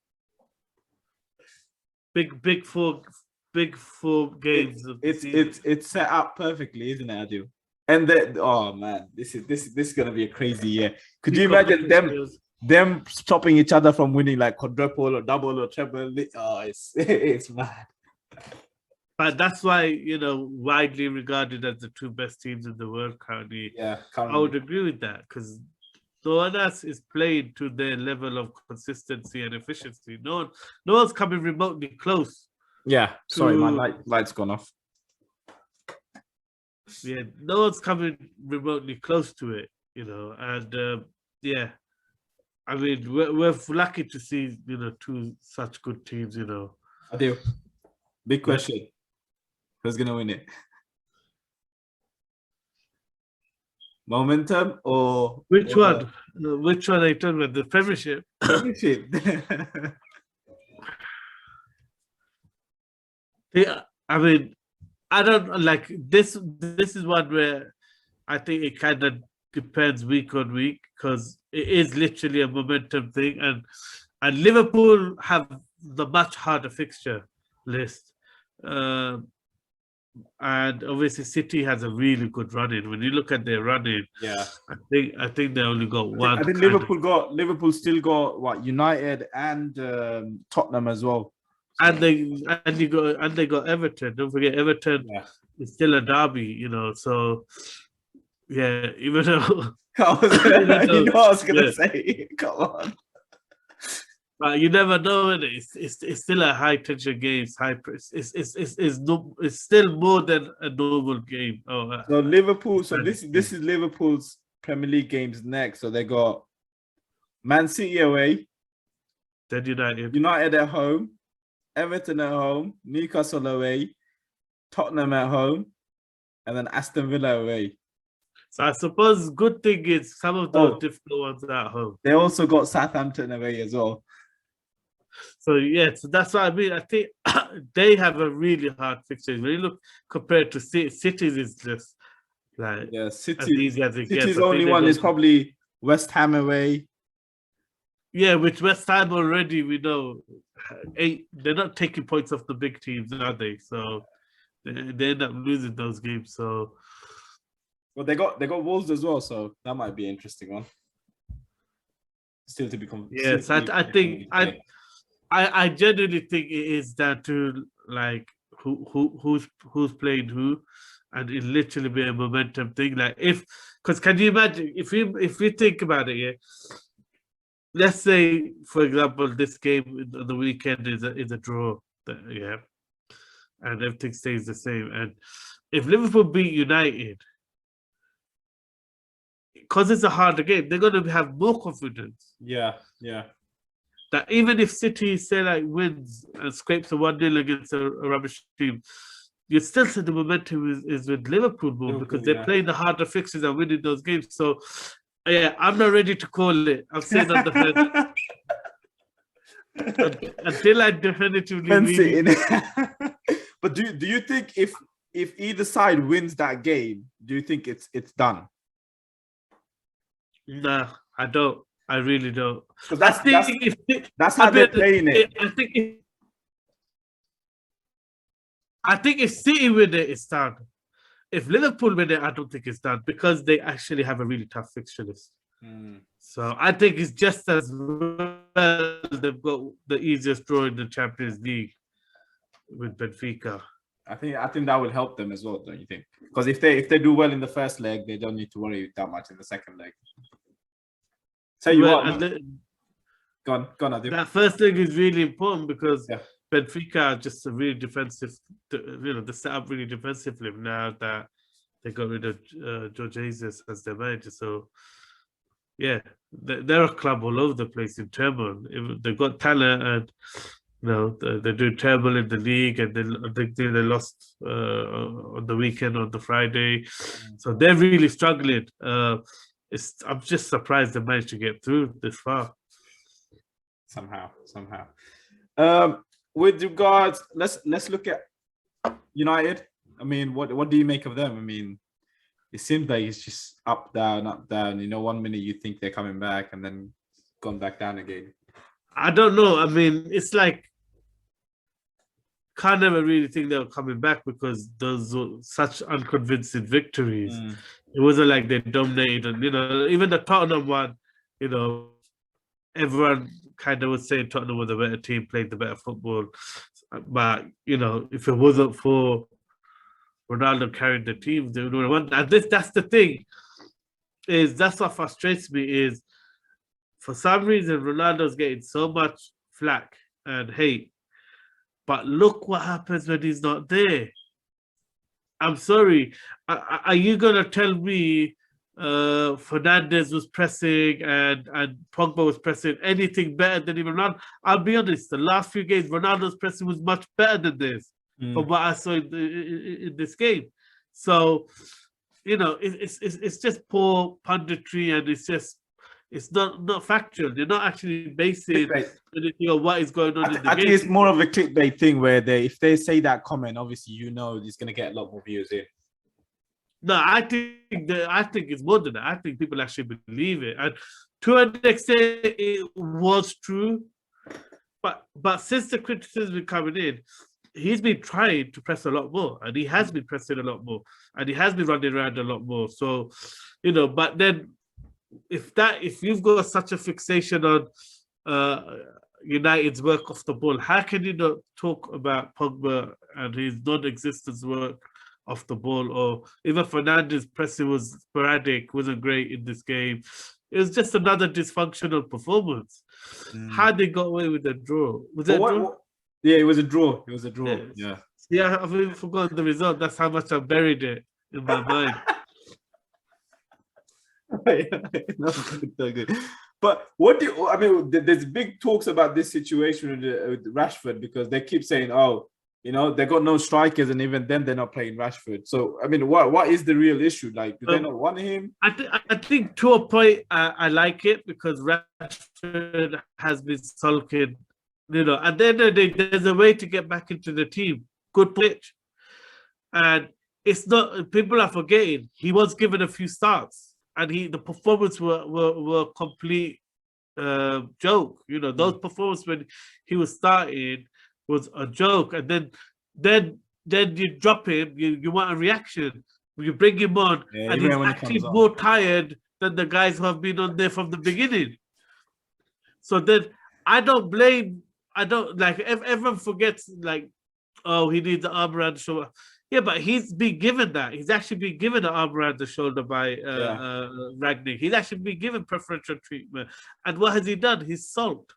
[SPEAKER 2] Big four games.
[SPEAKER 1] It's set up perfectly, isn't it, Adil? And oh man, this is gonna be a crazy year. Could you imagine them stopping each other from winning like quadruple or double or treble? Oh, it's mad.
[SPEAKER 2] But that's why, you know, widely regarded as the 2 best teams in the world currently.
[SPEAKER 1] Yeah,
[SPEAKER 2] I would agree with that because no one else is playing to their level of consistency and efficiency. No one's coming remotely close.
[SPEAKER 1] Yeah, sorry, my light's gone off.
[SPEAKER 2] Yeah, no one's coming remotely close to it, you know, and yeah, I mean, we're lucky to see, you know, 2 such good teams, you know.
[SPEAKER 1] Adil, big question. Who's gonna win it? Momentum or
[SPEAKER 2] Which
[SPEAKER 1] the
[SPEAKER 2] one? Which one are you talking about? The Premiership?
[SPEAKER 1] Premiership?
[SPEAKER 2] Yeah, I mean, I don't like this. This is one where I think it kind of depends week on week because it is literally a momentum thing, and Liverpool have the much harder fixture list, um, and obviously City has a really good run in. When you look at their run in,
[SPEAKER 1] Yeah.
[SPEAKER 2] I think they only got one.
[SPEAKER 1] I think
[SPEAKER 2] kind of-
[SPEAKER 1] Liverpool still got what, United and Tottenham as well. So,
[SPEAKER 2] and they got Everton. Don't forget Everton
[SPEAKER 1] yeah.
[SPEAKER 2] is still a derby, you know. So yeah, even though even
[SPEAKER 1] You
[SPEAKER 2] though
[SPEAKER 1] know what I was gonna
[SPEAKER 2] yeah,
[SPEAKER 1] say. Come on.
[SPEAKER 2] but you never know. It's still a high tension game. It's high. It's no. It's still more than a normal game. Oh,
[SPEAKER 1] So Liverpool. So
[SPEAKER 2] standard
[SPEAKER 1] this
[SPEAKER 2] game.
[SPEAKER 1] is Liverpool's Premier League games next. So they got Man City away,
[SPEAKER 2] Then United.
[SPEAKER 1] United at home, Everton at home, Newcastle away, Tottenham at home, and then Aston Villa away.
[SPEAKER 2] So I suppose good thing is some of those
[SPEAKER 1] Oh,
[SPEAKER 2] difficult ones are at home.
[SPEAKER 1] they also got Southampton away as well.
[SPEAKER 2] So yeah, so that's what I mean. I think they have a really hard fixture. When you look compared to Cities, is just like
[SPEAKER 1] Yeah,
[SPEAKER 2] as
[SPEAKER 1] City.
[SPEAKER 2] easy as it gets.
[SPEAKER 1] City's
[SPEAKER 2] I think
[SPEAKER 1] only
[SPEAKER 2] they
[SPEAKER 1] one
[SPEAKER 2] got
[SPEAKER 1] is probably West Ham away.
[SPEAKER 2] yeah, with West Ham already, we know they're not taking points off the big teams, are they? So they end up losing those games. So
[SPEAKER 1] Well, they got Wolves as well, so that might be an interesting one. Still to become.
[SPEAKER 2] yes, I think I genuinely think it is down to like who's playing who, and it literally be a momentum thing. Like because can you imagine if we think about it, yeah. Let's say, for example, this game on the weekend is a draw, yeah, and everything stays the same. And if Liverpool beat United, because it's a harder game, they're going to have more confidence
[SPEAKER 1] Yeah.
[SPEAKER 2] that even if City say like wins and scrapes a 1-0 against a rubbish team, you still say the momentum is with Liverpool more because they're playing the harder fixtures and winning those games. So yeah, I'm not ready to call it. I'm saying on the fence. Until I definitively really...
[SPEAKER 1] But do you think if either side wins that game, do you think it's done?
[SPEAKER 2] Nah, I don't. I really don't.
[SPEAKER 1] Because that's how they're playing it.
[SPEAKER 2] I think if City win it, it's done. If Liverpool win it, I don't think it's done because they actually have a really tough fixture list. So I think it's just as well they've got the easiest draw in the Champions League with Benfica.
[SPEAKER 1] I think that will help them as well, don't you think? Because if they do well in the first leg, they don't need to worry that much in the second leg. So you want go on, Adil.
[SPEAKER 2] That first leg is really important because Benfica are just a really defensive. They set up really defensively now that they got rid of Jorge Jesus as their manager. So yeah, they're a club all over the place in turmoil. They've got talent, and they're doing terrible in the league, and they lost on the weekend on the Friday, so they're really struggling. I'm just surprised they managed to get through this far.
[SPEAKER 1] Somehow. With regards, let's look at United. I mean, what do you make of them? I mean, it seems like it's just up, down. 1 minute you think they're coming back, and then gone back down again.
[SPEAKER 2] I don't know. I mean, it's like can't never really think they were coming back because those were such unconvincing victories. It wasn't like they dominated, and even the Tottenham one, everyone kind of was saying Tottenham was a better team, played the better football. But if it wasn't for Ronaldo carrying the team, they would have won. And that's the thing. That's what frustrates me is for some reason Ronaldo's getting so much flack and hate. But look what happens when he's not there. I'm sorry. Are you gonna tell me Fernandes was pressing and Pogba was pressing anything better than even Ronaldo? I'll be honest. The last few games, Ronaldo's pressing was much better than this from what I saw in this game. So it's just poor punditry, and it's not factual. They're not actually basing
[SPEAKER 1] Clickbait.
[SPEAKER 2] anything on what is going on in the
[SPEAKER 1] I
[SPEAKER 2] game.
[SPEAKER 1] think it's more of a clickbait thing where if they say that comment, obviously it's going to get a lot more views in.
[SPEAKER 2] No, I think it's more than that. I think people actually believe it, and to an extent, it was true. But since the criticism is coming in, he's been trying to press a lot more, and he has been pressing a lot more, and he has been running around a lot more. So, but then if you've got such a fixation on United's work off the ball, how can you not talk about Pogba and his non-existence work off the ball? Or even Fernandes' pressing was sporadic, wasn't great in this game. It was just another dysfunctional performance. How they got away with the draw? Was it a draw?
[SPEAKER 1] Yeah, it was a draw. It was a draw. Yeah.
[SPEAKER 2] Yeah, I've even forgotten the result. That's how much I buried it in my mind.
[SPEAKER 1] No, good. But there's big talks about this situation with Rashford, because they keep saying, they got no strikers, and even then they're not playing Rashford. So, what is the real issue? Like, do they not want him?
[SPEAKER 2] I think to a point, I like it, because Rashford has been sulking. At the end of the day, there's a way to get back into the team. Good pitch. And it's not, people are forgetting, he was given a few starts, and the performance were complete joke. Those performances when he was starting was a joke, and then you drop him, you want a reaction. You bring him on, and he's actually more tired than the guys who have been on there from the beginning. So then I don't like, if everyone forgets, like, he needs the arm around the shoulder. Yeah, but he's been given that. He's actually been given an arm around the shoulder by Rangnick. He's actually been given preferential treatment. And what has he done? He's sulked.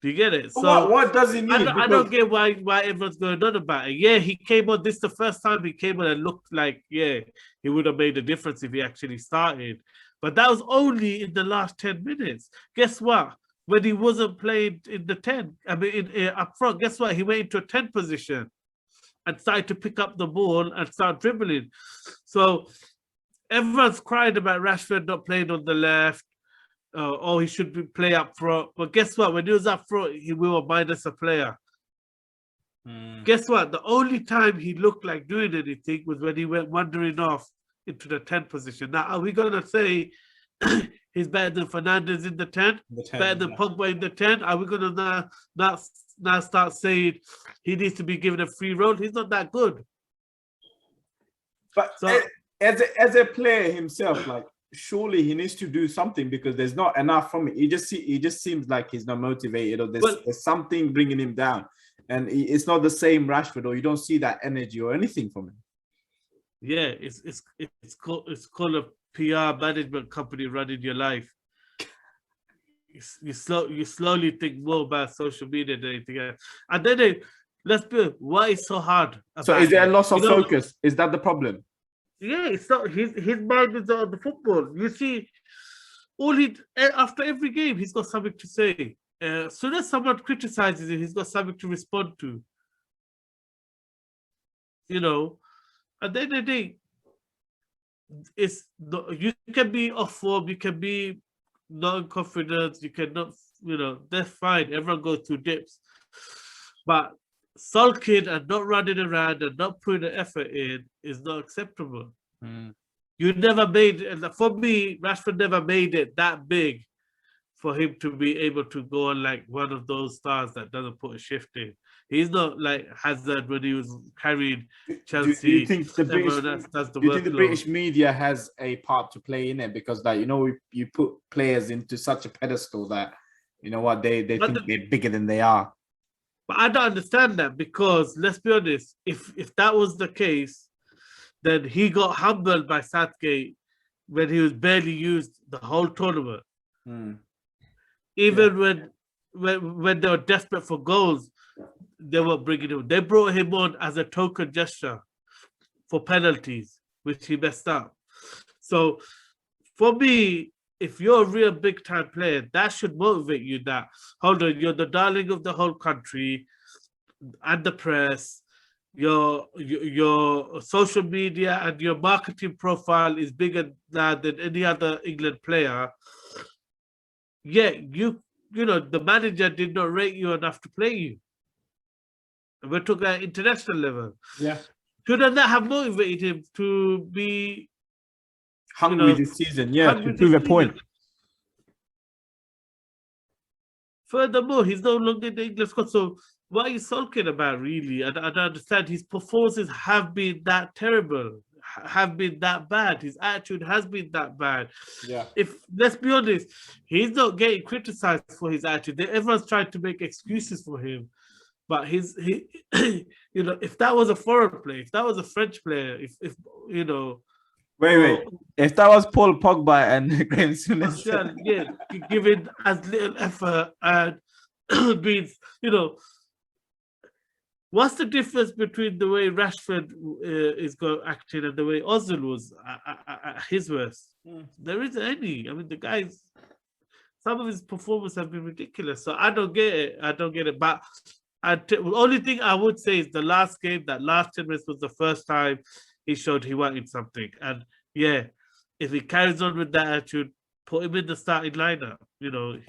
[SPEAKER 2] Do you get it? So
[SPEAKER 1] what does he need?
[SPEAKER 2] I don't get why everyone's going on about it. Yeah, he came on. This is the first time he came on and looked like, he would have made a difference if he actually started. But that was only in the last 10 minutes. Guess what? When he wasn't playing in the 10, up front, guess what? He went into a 10 position and started to pick up the ball and start dribbling. So everyone's crying about Rashford not playing on the left. He should play up front. But guess what? When he was up front, we were minus a player. Guess what? The only time he looked like doing anything was when he went wandering off into the 10 position. Now, are we going to say he's better than Fernandes in the 10? Better than Pogba in the 10? Are we going to now start saying he needs to be given a free role? He's not that good.
[SPEAKER 1] But as a player himself, like, surely he needs to do something, because there's not enough from it. He just seems like he's not motivated, or there's something bringing him down, and it's not the same Rashford, or you don't see that energy or anything from him.
[SPEAKER 2] Yeah, it's called a PR management company running your life. You slowly think more about social media than anything else. And then let's be honest, why is so hard?
[SPEAKER 1] So is there a loss of focus? Is that the problem?
[SPEAKER 2] Yeah, it's not his mind is on the football. You see, after every game, he's got something to say. Soon as someone criticizes him, he's got something to respond to. At the end of the day, you can be off form, you can be not in confidence, you cannot, that's fine. Everyone goes through dips. But sulking and not running around and not putting the effort in is not acceptable. You never made, for me, Rashford never made it that big for him to be able to go on like one of those stars that doesn't put a shift in. He's not like Hazard when he was carrying Chelsea.
[SPEAKER 1] Do you think the British media has a part to play in it? Because, like, you put players into such a pedestal that, they think they're bigger than they are.
[SPEAKER 2] But I don't understand that, because let's be honest, if that was the case, then he got humbled by Southgate when he was barely used the whole tournament. Even when they were desperate for goals, they were bringing him. They brought him on as a token gesture for penalties, which he messed up. So for me, if you're a real big time player, that should motivate you. That, hold on, you're the darling of the whole country and the press. your social media and your marketing profile is bigger now than any other England player. Yeah, you know the manager did not rate you enough to play you. And we're talking at international level.
[SPEAKER 1] Yeah.
[SPEAKER 2] Shouldn't that have motivated him to be, you
[SPEAKER 1] Hungry
[SPEAKER 2] know,
[SPEAKER 1] this season, yeah, to
[SPEAKER 2] hungry this
[SPEAKER 1] prove a
[SPEAKER 2] season?
[SPEAKER 1] point.
[SPEAKER 2] Furthermore, he's no longer in the English squad. So what are you sulking about, really? I don't understand. His performances have been that terrible, have been that bad. His attitude has been that bad.
[SPEAKER 1] Yeah.
[SPEAKER 2] If let's be honest, he's not getting criticized for his attitude. Everyone's trying to make excuses for him. But he you know, if that was a foreign player, if that was a French player, if you know,
[SPEAKER 1] Wait.
[SPEAKER 2] or
[SPEAKER 1] If that was Paul Pogba and Graham Souness,
[SPEAKER 2] Martial, yeah, giving as little effort and being, you know, what's the difference between the way Rashford is going acting and the way Ozil was at his worst? There isn't any. I mean, the guys, some of his performances have been ridiculous. So I don't get it. I don't get it. But the only thing I would say is the last game, that last 10 minutes was the first time he showed he wanted something. And yeah, if he carries on with that attitude, put him in the starting lineup. You know,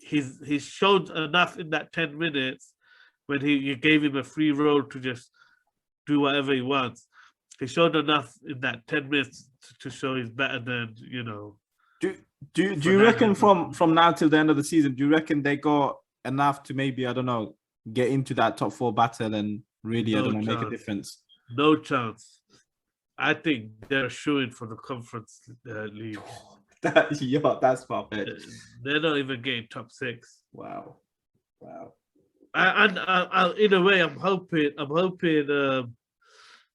[SPEAKER 2] he's showed enough in that 10 minutes when you gave him a free role to just do whatever he wants. He showed enough in that 10 minutes to show he's better than, you know.
[SPEAKER 1] do you reckon from now till the end of the season, do you reckon they got enough to maybe, I don't know, get into that top 4 battle and really, I don't know, make a difference?
[SPEAKER 2] No chance. I think they're shooing for the Conference League.
[SPEAKER 1] That's far-fetched.
[SPEAKER 2] They're not even getting top 6.
[SPEAKER 1] Wow.
[SPEAKER 2] And in a way, I'm hoping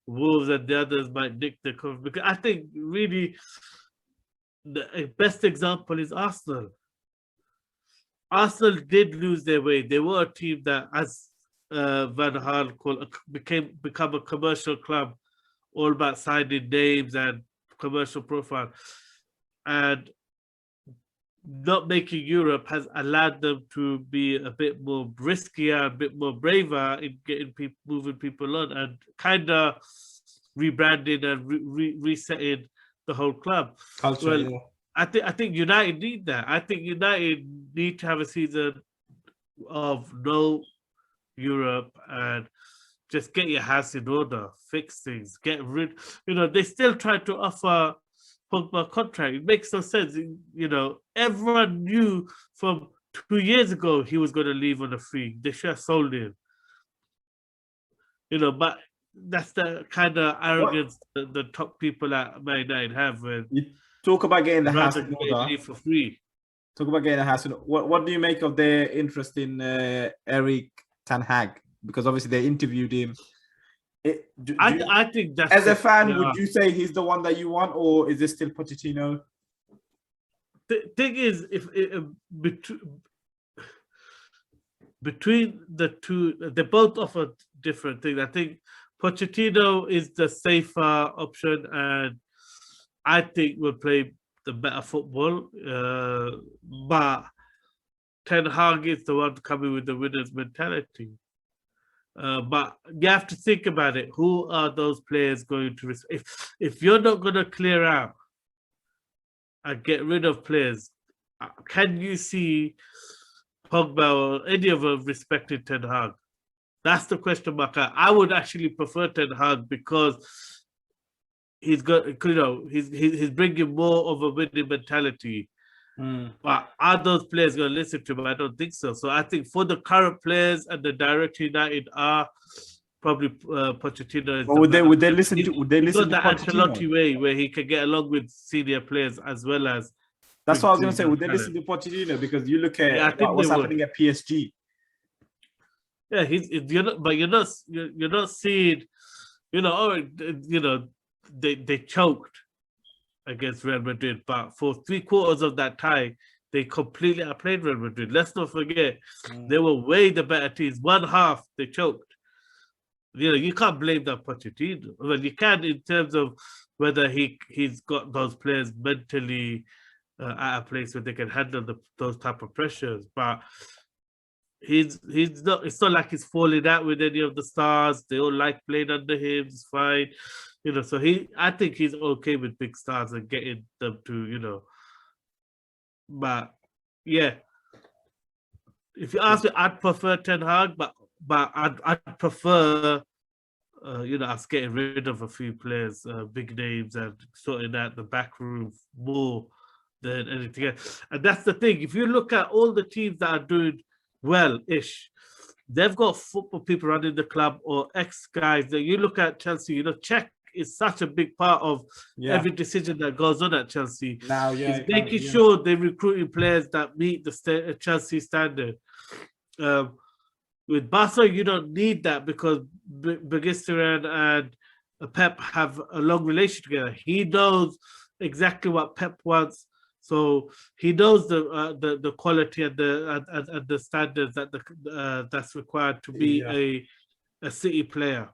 [SPEAKER 2] Wolves and the others might nick the conference, because I think really the best example is Arsenal. Arsenal did lose their way. They were a team that, as Van Gaal called, become a commercial club, all about signing names and commercial profile. And not making Europe has allowed them to be a bit more riskier, a bit more braver in getting people, moving people on, and kind of rebranding and resetting the whole club.
[SPEAKER 1] Culture,
[SPEAKER 2] well,
[SPEAKER 1] yeah.
[SPEAKER 2] I think United need that. I think United need to have a season of no Europe and just get your house in order, fix things, get rid. You know, they still try to offer Pogba contract. It makes no sense. You know, everyone knew from 2 years ago he was going to leave on a free. They should have sold him. You know, but that's the kind of arrogance the top people at Man United have. When
[SPEAKER 1] you talk about getting the house in order.
[SPEAKER 2] Leave for free.
[SPEAKER 1] Talk about getting a house in order. What do you make of their interest in Eric Ten Hag? Because obviously they interviewed him.
[SPEAKER 2] I think that's,
[SPEAKER 1] as a fan, would you say he's the one that you want, or is it still Pochettino?
[SPEAKER 2] The thing is, if between the two, they both offer different things. I think Pochettino is the safer option, and I think will play the better football. But Ten Hag is the one coming with the winner's mentality. But you have to think about it. Who are those players going to? If you're not going to clear out and get rid of players, can you see Pogba or any of them respecting Ten Hag? That's the question mark. I would actually prefer Ten Hag because he's got, you know, he's bringing more of a winning mentality. But are those players going to listen to him? I don't think so. So I think for the current players and the direction United are, probably Pochettino is.
[SPEAKER 1] Would they listen to? Would they listen to
[SPEAKER 2] the
[SPEAKER 1] Pochettino?
[SPEAKER 2] Ancelotti way, where he can get along with senior players as well as.
[SPEAKER 1] That's what I was going to say. Would they listen to Pochettino? Because you look at what's happening at PSG.
[SPEAKER 2] Yeah, you're not seeing, you know, they choked against Real Madrid, but for 3/4 of that tie, they completely outplayed Real Madrid. Let's not forget, they were way the better teams. One half, they choked. You know, you can't blame that Pochettino. Well, you can in terms of whether he's got those players mentally at a place where they can handle those type of pressures. But he's not. It's not like he's falling out with any of the stars. They all like playing under him. It's fine, So I think he's okay with big stars and getting them to. But yeah, if you ask me, I'd prefer Ten Hag, but I'd prefer us getting rid of a few players, big names, and sorting out the back room more than anything else. And that's the thing. If you look at all the teams that are doing well-ish, they've got football people running the club or ex-guys. That you look at Chelsea, Czech is such a big part of every decision that goes on at Chelsea.
[SPEAKER 1] Now,
[SPEAKER 2] It's making sure they're recruiting players that meet the Chelsea standard. With Barca, you don't need that because Bergisteren and Pep have a long relationship together. He knows exactly what Pep wants, so he knows the quality and the standards that's required to be a City player.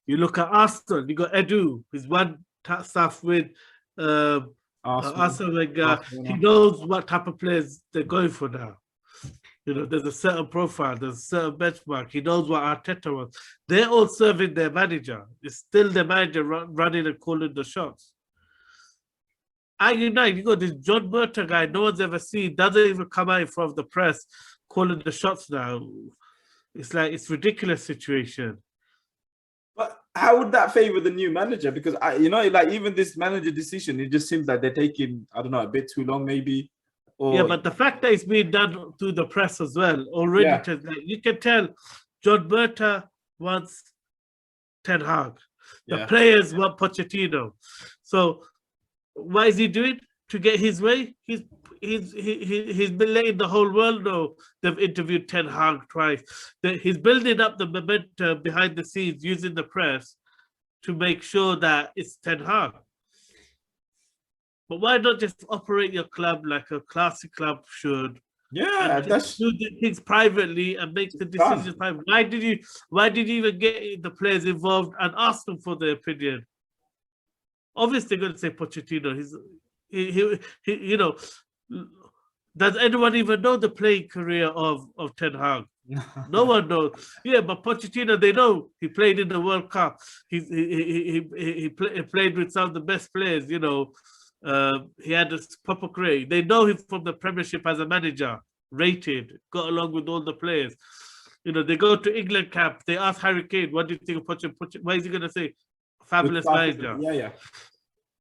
[SPEAKER 2] You look at Arsenal. You got Edu. He's one staff with Arsenal. He knows what type of players they're going for now. There's a certain profile, there's a certain benchmark. He knows what Arteta wants. They're all serving their manager. It's still the manager running and calling the shots. At United, you got this John Murta guy no one's ever seen, doesn't even come out in front of the press, calling the shots now. It's like, it's a ridiculous situation.
[SPEAKER 1] But how would that favor the new manager? Because, even this manager decision, it just seems like they're taking, I don't know, a bit too long maybe.
[SPEAKER 2] But the fact that it's being done through the press as well, already, you can tell John Murta wants Ten Hag. The players want Pochettino. So what is he doing to get his way? He's been letting the whole world know they've interviewed Ten Hag twice. He's building up the momentum behind the scenes using the press to make sure that it's Ten Hag. But why not just operate your club like a classic club should?
[SPEAKER 1] Yeah,
[SPEAKER 2] that's do the things privately and make the decisions privately. Why did you even get the players involved and ask them for their opinion? Obviously, they're going to say Pochettino. Does anyone even know the playing career of Ten Hag? No one knows. Yeah, but Pochettino, they know he played in the World Cup. He played with some of the best players. He had a proper career. They know him from the Premiership as a manager, rated, got along with all the players. They go to England camp. They ask Harry Kane, "What do you think of Pochettino?" What is he going to say? Fabulous manager.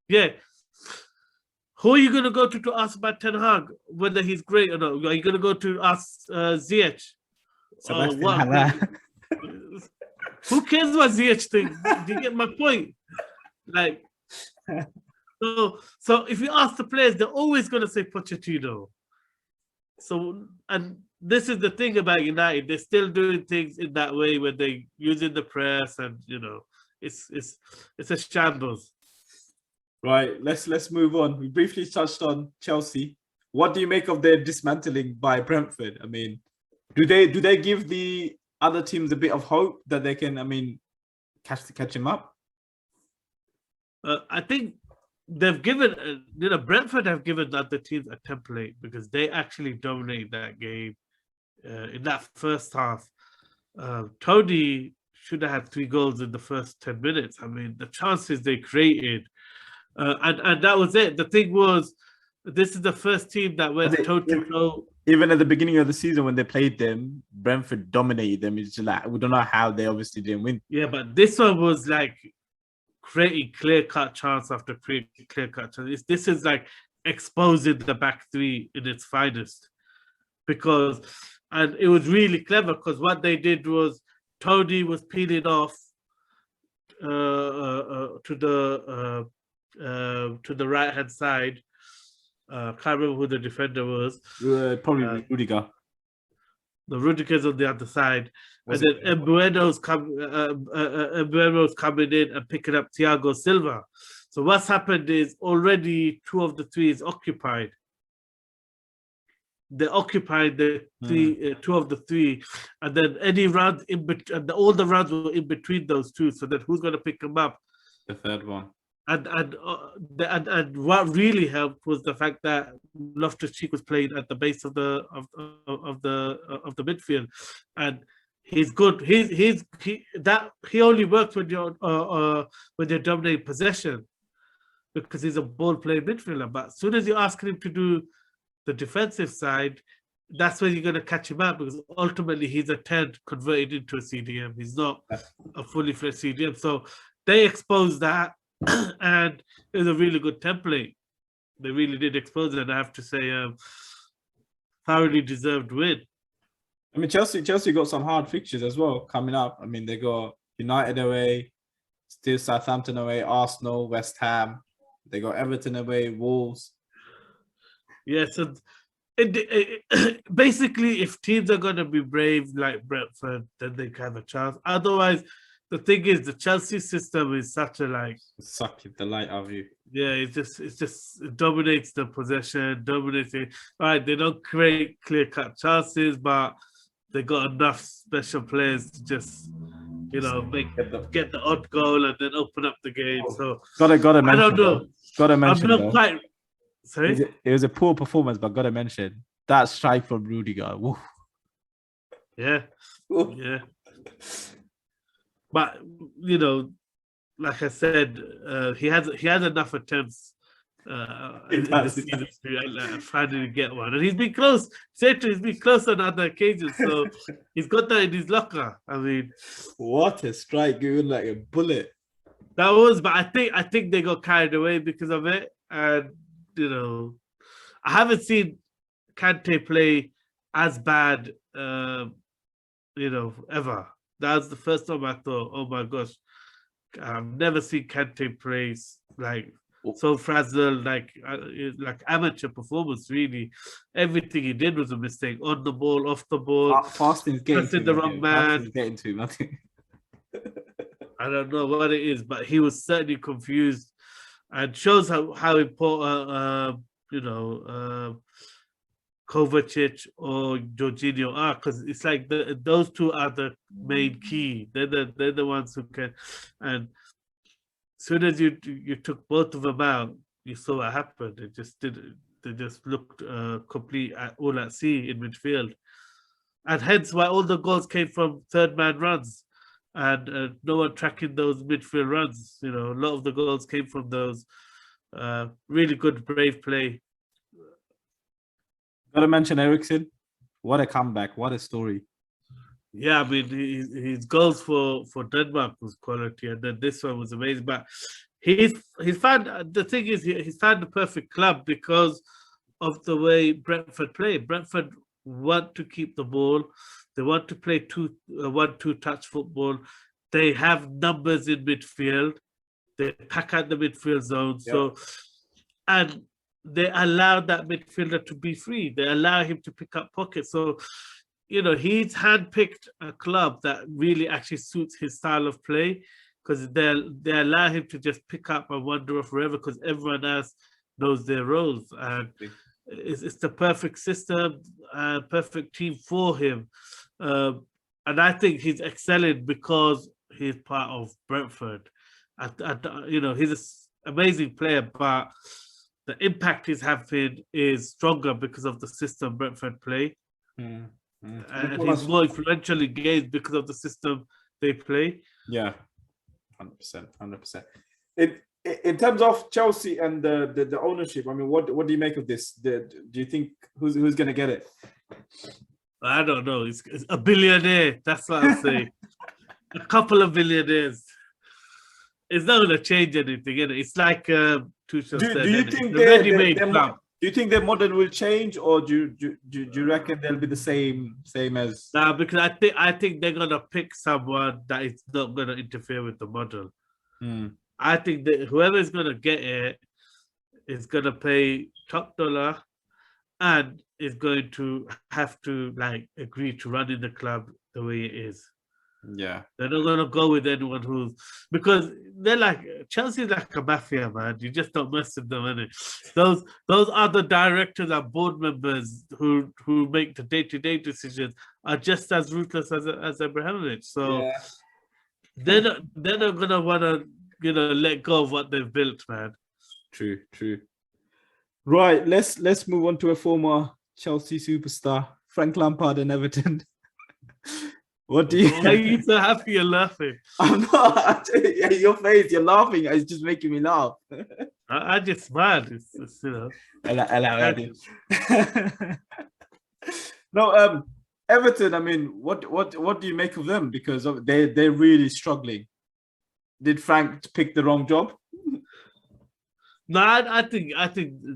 [SPEAKER 2] Yeah. Who are you going to go to ask about Ten Hag, whether he's great or not? Are you going to go to ask Ziyech? Who cares what Ziyech thinks? Do you get my point? Like. So if you ask the players, they're always going to say Pochettino. So, and this is the thing about United. They're still doing things in that way when they're using the press, and it's a shambles.
[SPEAKER 1] Right, let's move on. We briefly touched on Chelsea. What do you make of their dismantling by Brentford? I mean, do they give the other teams a bit of hope that they can, catch him up?
[SPEAKER 2] I think they've given, Brentford have given the other teams a template because they actually dominated that game in that first half. Tony should have had 3 goals in the first 10 minutes. I mean, the chances they created, and that was it. The thing was, this is the first team that went toe-to-toe.
[SPEAKER 1] Even at the beginning of the season when they played them, Brentford dominated them. It's just like, we don't know how they obviously didn't win.
[SPEAKER 2] Yeah, but this one was like creating clear-cut chance after creating clear-cut chance. This is like exposing the back three in its finest. And it was really clever because what they did was Tony was peeling off to the right-hand side. Can't remember who the defender was.
[SPEAKER 1] Probably Rudiger.
[SPEAKER 2] The Rudiger's on the other side. And then Mbueno's coming in and picking up Thiago Silva. So what's happened is already 2 of the 3 is occupied. They occupied the 2 of the 3, and then any round in between, all the rounds were in between those 2. So then who's going to pick them up?
[SPEAKER 1] The third one.
[SPEAKER 2] And what really helped was the fact that Loftus-Cheek was playing at the base of the midfield, and he's good. He only works when you're dominating possession, because he's a ball playing midfielder. But as soon as you're asking him to do the defensive side, that's when you're going to catch him out, because ultimately he's a 10 converted into a CDM. He's not a fully fledged CDM. So they exposed that, and it was a really good template. They really did expose it. And I have to say, thoroughly deserved win.
[SPEAKER 1] I mean, Chelsea got some hard fixtures as well coming up. I mean, they got United away, still Southampton away, Arsenal, West Ham. They got Everton away, Wolves.
[SPEAKER 2] Yeah, so basically, if teams are going to be brave like Brentford, then they can have a chance. Otherwise, the thing is, the Chelsea system is such a
[SPEAKER 1] sucking the light out of you.
[SPEAKER 2] Yeah, it dominates the possession, dominates it. All right, they don't create clear-cut chances, but they got enough special players to just, get the odd goal and then open up the game. So
[SPEAKER 1] gotta mention.
[SPEAKER 2] I don't know.
[SPEAKER 1] Gotta mention.
[SPEAKER 2] I'm not quite. Sorry,
[SPEAKER 1] it was a poor performance, but gotta mention that strike from Rudiger. Woo.
[SPEAKER 2] Yeah, yeah. But like I said, he has enough attempts in the season to finally get one, and he's been close. He's been close on other occasions, so he's got that in his locker. I mean,
[SPEAKER 1] what a strike, going like a bullet.
[SPEAKER 2] That was, but I think they got carried away because of it, and I haven't seen Kante play as bad, ever. That was the first time I thought, oh my gosh, I've never seen Kante play so frazzled, like amateur performance. Really, everything he did was a mistake. On the ball, off the ball,
[SPEAKER 1] Fasting's getting
[SPEAKER 2] the wrong man.
[SPEAKER 1] Getting to nothing.
[SPEAKER 2] I don't know what it is, but he was certainly confused, and shows how important Kovacic or Jorginho are, because it's like those two are the main key. They're the ones who can. And as soon as you took both of them out, you saw what happened. It just did. They just looked complete all at sea in midfield, and hence why all the goals came from third man runs, and no one tracking those midfield runs. A lot of the goals came from those really good brave play.
[SPEAKER 1] Gotta mention Eriksen. What a comeback! What a story!
[SPEAKER 2] Yeah, I mean, his goals for Denmark was quality, and then this one was amazing. But he's found, the thing is, he's found the perfect club because of the way Brentford play. Brentford want to keep the ball. They want to play 1-2 touch football. They have numbers in midfield. They pack out the midfield zone. Yeah. So, and they allow that midfielder to be free. They allow him to pick up pockets. So, he's handpicked a club that really actually suits his style of play, because they allow him to just pick up and wander off forever, because everyone else knows their roles. And it's the perfect system, perfect team for him. And I think he's excelling because he's part of Brentford. He's an amazing player, but the impact he's having is stronger because of the system Brentford play. And he's more influential in games because of the system they play.
[SPEAKER 1] Yeah, 100%. In terms of Chelsea and the ownership, I mean, what do you make of this? Do you think who's going to get it?
[SPEAKER 2] I don't know. It's a billionaire. That's what I'll say. A couple of billionaires. It's not going to change anything. It's like Tuchel said.
[SPEAKER 1] Do you think do you think their model will change, or do you reckon they'll be the same as?
[SPEAKER 2] Nah, because I think they're gonna pick someone that is not gonna interfere with the model. I think that whoever is gonna get it is gonna pay top dollar, and is going to have to agree to run in the club the way it is.
[SPEAKER 1] Yeah,
[SPEAKER 2] they're not gonna go with anyone who's, because they're Chelsea's like a mafia, man. You just don't mess with them, innit? Those other directors and board members who make the day-to-day decisions are just as ruthless as Abramovich. So they're not gonna wanna let go of what they've built, man.
[SPEAKER 1] True, true. Right, let's move on to a former Chelsea superstar, Frank Lampard and Everton. What do you?
[SPEAKER 2] Why are you so happy you're laughing?
[SPEAKER 1] I'm not. Your face, you're laughing. It's just making me laugh.
[SPEAKER 2] I just smiled. It's
[SPEAKER 1] No, Everton. I mean, what do you make of them? Because they're really struggling. Did Frank pick the wrong job?
[SPEAKER 2] No, I think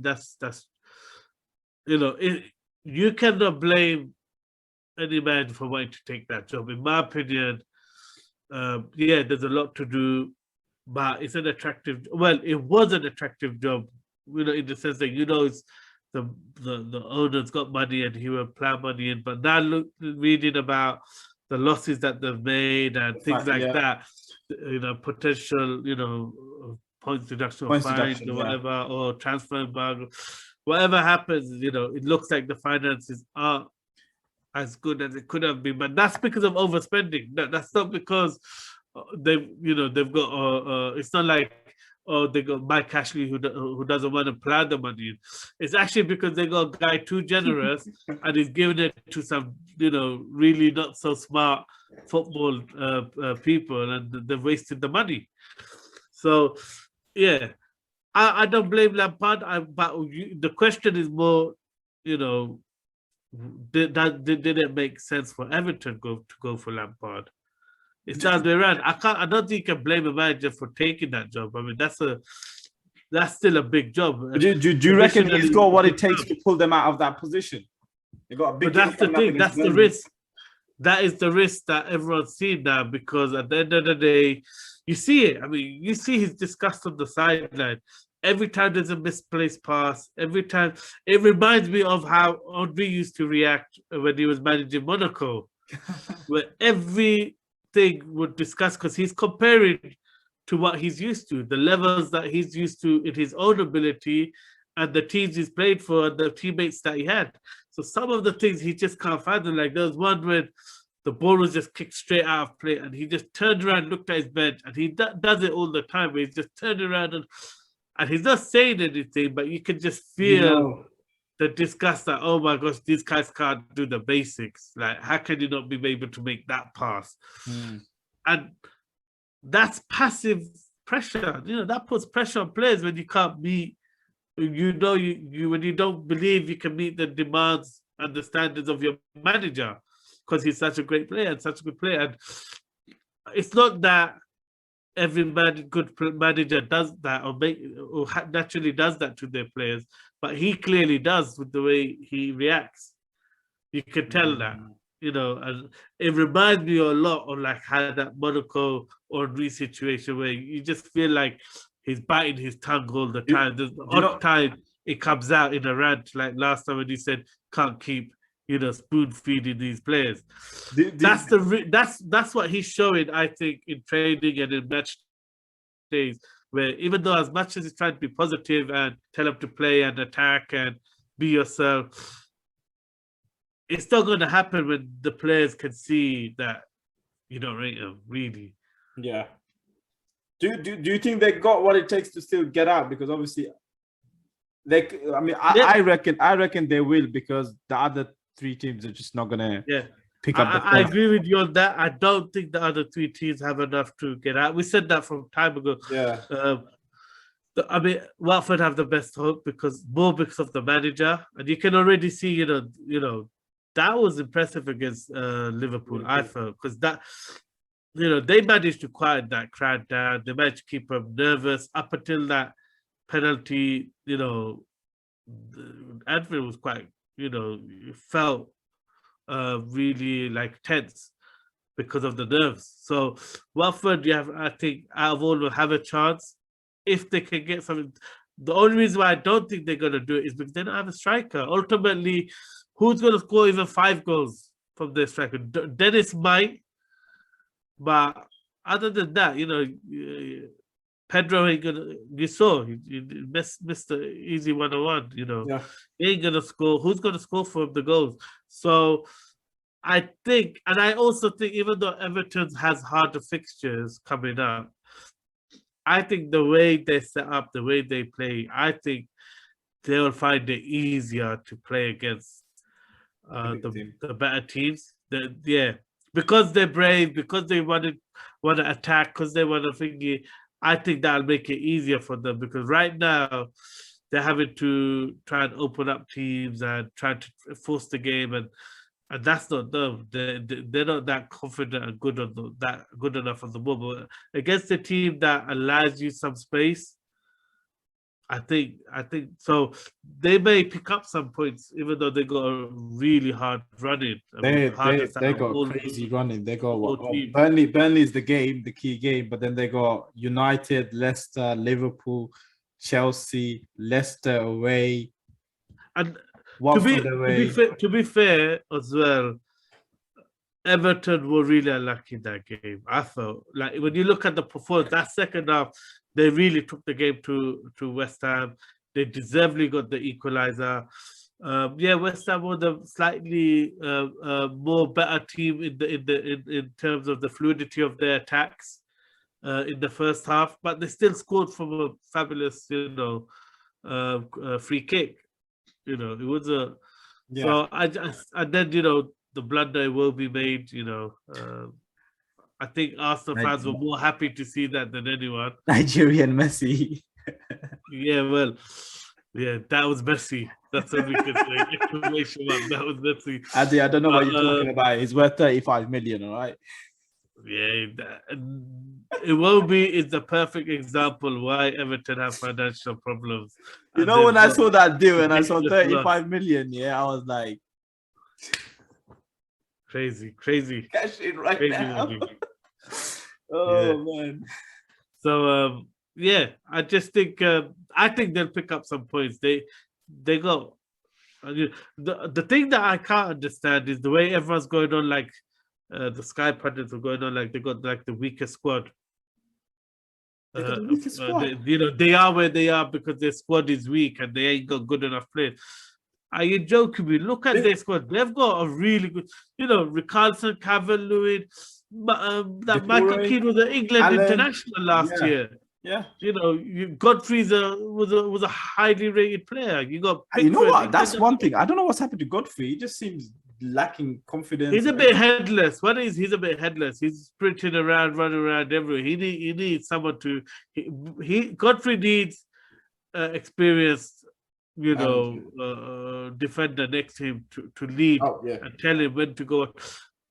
[SPEAKER 2] that's you cannot blame any man for wanting to take that job. In my opinion, yeah, there's a lot to do, but it's an attractive. Well, it was an attractive job, in the sense that it's the owner's got money and he will plan money in. But now reading about the losses that they've made and things like that, potential, points deduction or fines or whatever, or transfer embargo, whatever happens, it looks like the finances are as good as it could have been, but that's because of overspending. That's not because they've got. It's not like they got Mike Ashley who doesn't want to plan the money. It's actually because they got a guy too generous and he's giving it to some really not so smart football people, and they've wasted the money. So yeah, I don't blame Lampard. But the question is more, did it make sense for Everton to go for Lampard? It's the other way around. I don't think you can blame a manager for taking that job. I mean, that's still a big job.
[SPEAKER 1] Do you reckon he's got what it takes to pull them out of that position? They got a big.
[SPEAKER 2] But that's the thing. That's the risk. That is the risk that everyone's seen now, because at the end of the day, you see it. I mean, you see his disgust on the sideline. Every time there's a misplaced pass, every time it reminds me of how Henry used to react when he was managing Monaco, where everything would discuss, because he's comparing to what he's used to, the levels that he's used to in his own ability, and the teams he's played for, and the teammates that he had. So some of the things he just can't fathom. Like there was one where the ball was just kicked straight out of play, and he just turned around, looked at his bench, and he does it all the time. Where he's just turned around and he's not saying anything, but you can just feel the disgust that, oh my gosh, these guys can't do the basics. Like, how can you not be able to make that pass? And that's passive pressure. That puts pressure on players when you can't meet. When you don't believe you can meet the demands and the standards of your manager, because he's such a great player and such a good player. And it's not that every good manager does that or naturally does that to their players, but he clearly does with the way he reacts. You can tell that, and it reminds me a lot of like how that Monaco or Henry situation, where you just feel like he's biting his tongue all the time. There's the odd time it comes out in a rant, like last time when he said can't keep spoon feeding these players. That's what he's showing, I think, in training and in match days, where even though as much as he's trying to be positive and tell them to play and attack and be yourself, it's not going to happen when the players can see that you don't rate them, really.
[SPEAKER 1] Yeah. Do you think they got what it takes to still get out? Because obviously, I reckon they will, because the other three teams are just not gonna pick up the phone.
[SPEAKER 2] I agree with you on that. I don't think the other three teams have enough to get out. We said that from time ago.
[SPEAKER 1] Yeah.
[SPEAKER 2] Watford have the best hope because of the manager, and you can already see, that was impressive against Liverpool. I felt, because that. They managed to quiet that crowd down. They managed to keep them nervous up until that penalty. Anfield was quite, felt really like tense because of the nerves. So Watford, I think, out of all, will have a chance if they can get something. The only reason why I don't think they're going to do it is because they don't have a striker. Ultimately, who's going to score even 5 goals from their striker? Dennis might. But other than that, Pedro ain't gonna. You saw he missed the easy 1-on-1. He ain't gonna score. Who's gonna score for the goals? So I think, and I also think, even though Everton has harder fixtures coming up, I think the way they set up, the way they play, I think they will find it easier to play against
[SPEAKER 1] A big team.
[SPEAKER 2] the better teams. Yeah, because they're brave, because they want to attack, because they want to thingy. I think that'll make it easier for them because right now they're having to try and open up teams and try to force the game, and that's not them. They're not that confident and good on that good enough on the ball. But against a team that allows you some space, I think so. They may pick up some points, even though they got a really hard running. I mean, hardest out
[SPEAKER 1] They
[SPEAKER 2] of
[SPEAKER 1] got crazy running. They got
[SPEAKER 2] all
[SPEAKER 1] what? Oh,
[SPEAKER 2] teams.
[SPEAKER 1] Burnley is the game, the key game, but then they got United, Leicester, Liverpool, Chelsea, Leicester away,
[SPEAKER 2] And
[SPEAKER 1] Watford away.
[SPEAKER 2] to be fair as well, Everton were really unlucky in that game. I felt like when you look at the performance, that second half, they really took the game to West Ham. They deservedly got the equalizer. Yeah, West Ham were the slightly more better team in terms of the fluidity of their attacks in the first half, but they still scored from a fabulous, free kick. It was a
[SPEAKER 1] Yeah,
[SPEAKER 2] so I just and then the blunder will be made. I think Arsenal fans were more happy to see that than anyone.
[SPEAKER 1] Nigerian Messi.
[SPEAKER 2] Yeah, well, yeah, that was Messi. That's what we can say. Exclamation mark, that was Messi.
[SPEAKER 1] Adi, I don't know what you're talking about. He's worth 35 million, all right?
[SPEAKER 2] Yeah, it will be. It's the perfect example why Everton have financial problems.
[SPEAKER 1] You
[SPEAKER 2] And
[SPEAKER 1] know, when I
[SPEAKER 2] they've
[SPEAKER 1] saw
[SPEAKER 2] got
[SPEAKER 1] that deal and I saw
[SPEAKER 2] ridiculous
[SPEAKER 1] 35
[SPEAKER 2] loss.
[SPEAKER 1] million, yeah, I was like,
[SPEAKER 2] Crazy,
[SPEAKER 1] cash in right
[SPEAKER 2] crazy
[SPEAKER 1] now.
[SPEAKER 2] money.
[SPEAKER 1] Oh, man.
[SPEAKER 2] So yeah, I think they'll pick up some points. They got the thing that I can't understand is the way everyone's going on like the Sky pundits are going on like they got like the weakest squad.
[SPEAKER 1] They got the weakest squad.
[SPEAKER 2] They are where they are because their squad is weak and they ain't got good enough players. Are you joking me? Look at their squad. They've got a really good, Richarlison, Calvert-Lewin, that Michael
[SPEAKER 1] Decore,
[SPEAKER 2] Keane was an England
[SPEAKER 1] Allen.
[SPEAKER 2] international last
[SPEAKER 1] Yeah,
[SPEAKER 2] year.
[SPEAKER 1] yeah.
[SPEAKER 2] Godfrey's was a highly rated player. You got
[SPEAKER 1] You know
[SPEAKER 2] Pickford.
[SPEAKER 1] what? That's one thing. I don't know what's happened to Godfrey. He just seems lacking confidence.
[SPEAKER 2] He's a bit headless. What is he's a bit headless? He's sprinting around, running around everywhere. He needs someone to. Godfrey needs experienced, defender next to him to lead and tell him when to go.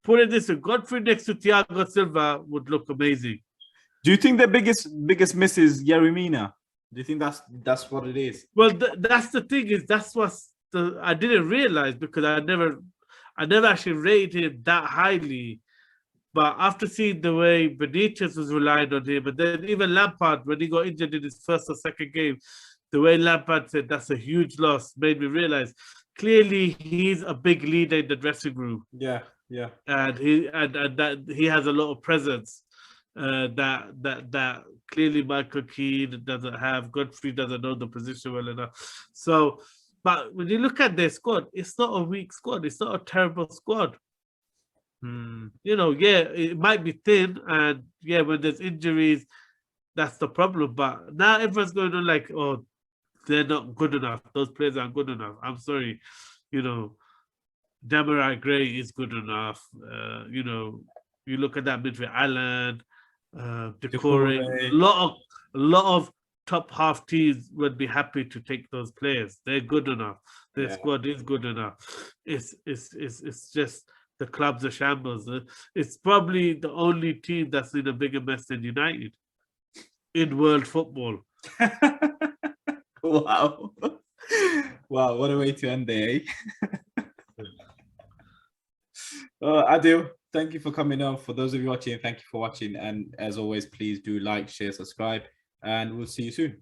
[SPEAKER 2] Put it this way: Godfrey next to Thiago Silva would look amazing.
[SPEAKER 1] Do you think the biggest miss is Yeremina? Do you think that's what it is?
[SPEAKER 2] Well, that's the thing is that's I didn't realize because I never actually rated him that highly. But after seeing the way Benitez was relying on him, and then even Lampard, when he got injured in his first or second game, the way Lampard said that's a huge loss made me realize clearly he's a big leader in the dressing room.
[SPEAKER 1] Yeah, yeah.
[SPEAKER 2] And that he has a lot of presence that clearly Michael Keane doesn't have. Godfrey doesn't know the position well enough. So, but when you look at their squad, it's not a weak squad. It's not a terrible squad. It might be thin, and yeah, when there's injuries, that's the problem. But now everyone's going on like, oh, they're not good enough. Those players aren't good enough. I'm sorry, Demarai Gray is good enough. You look at that midfield, Allen, Decore, a lot of top half teams would be happy to take those players. They're good enough. Their squad is good enough. It's just the club's a shambles. It's probably the only team that's in a bigger mess than United in world football.
[SPEAKER 1] Wow. Wow, what a way to end the Adil, thank you for coming on. For those of you watching, thank you for watching. And as always, please do like, share, subscribe, and we'll see you soon.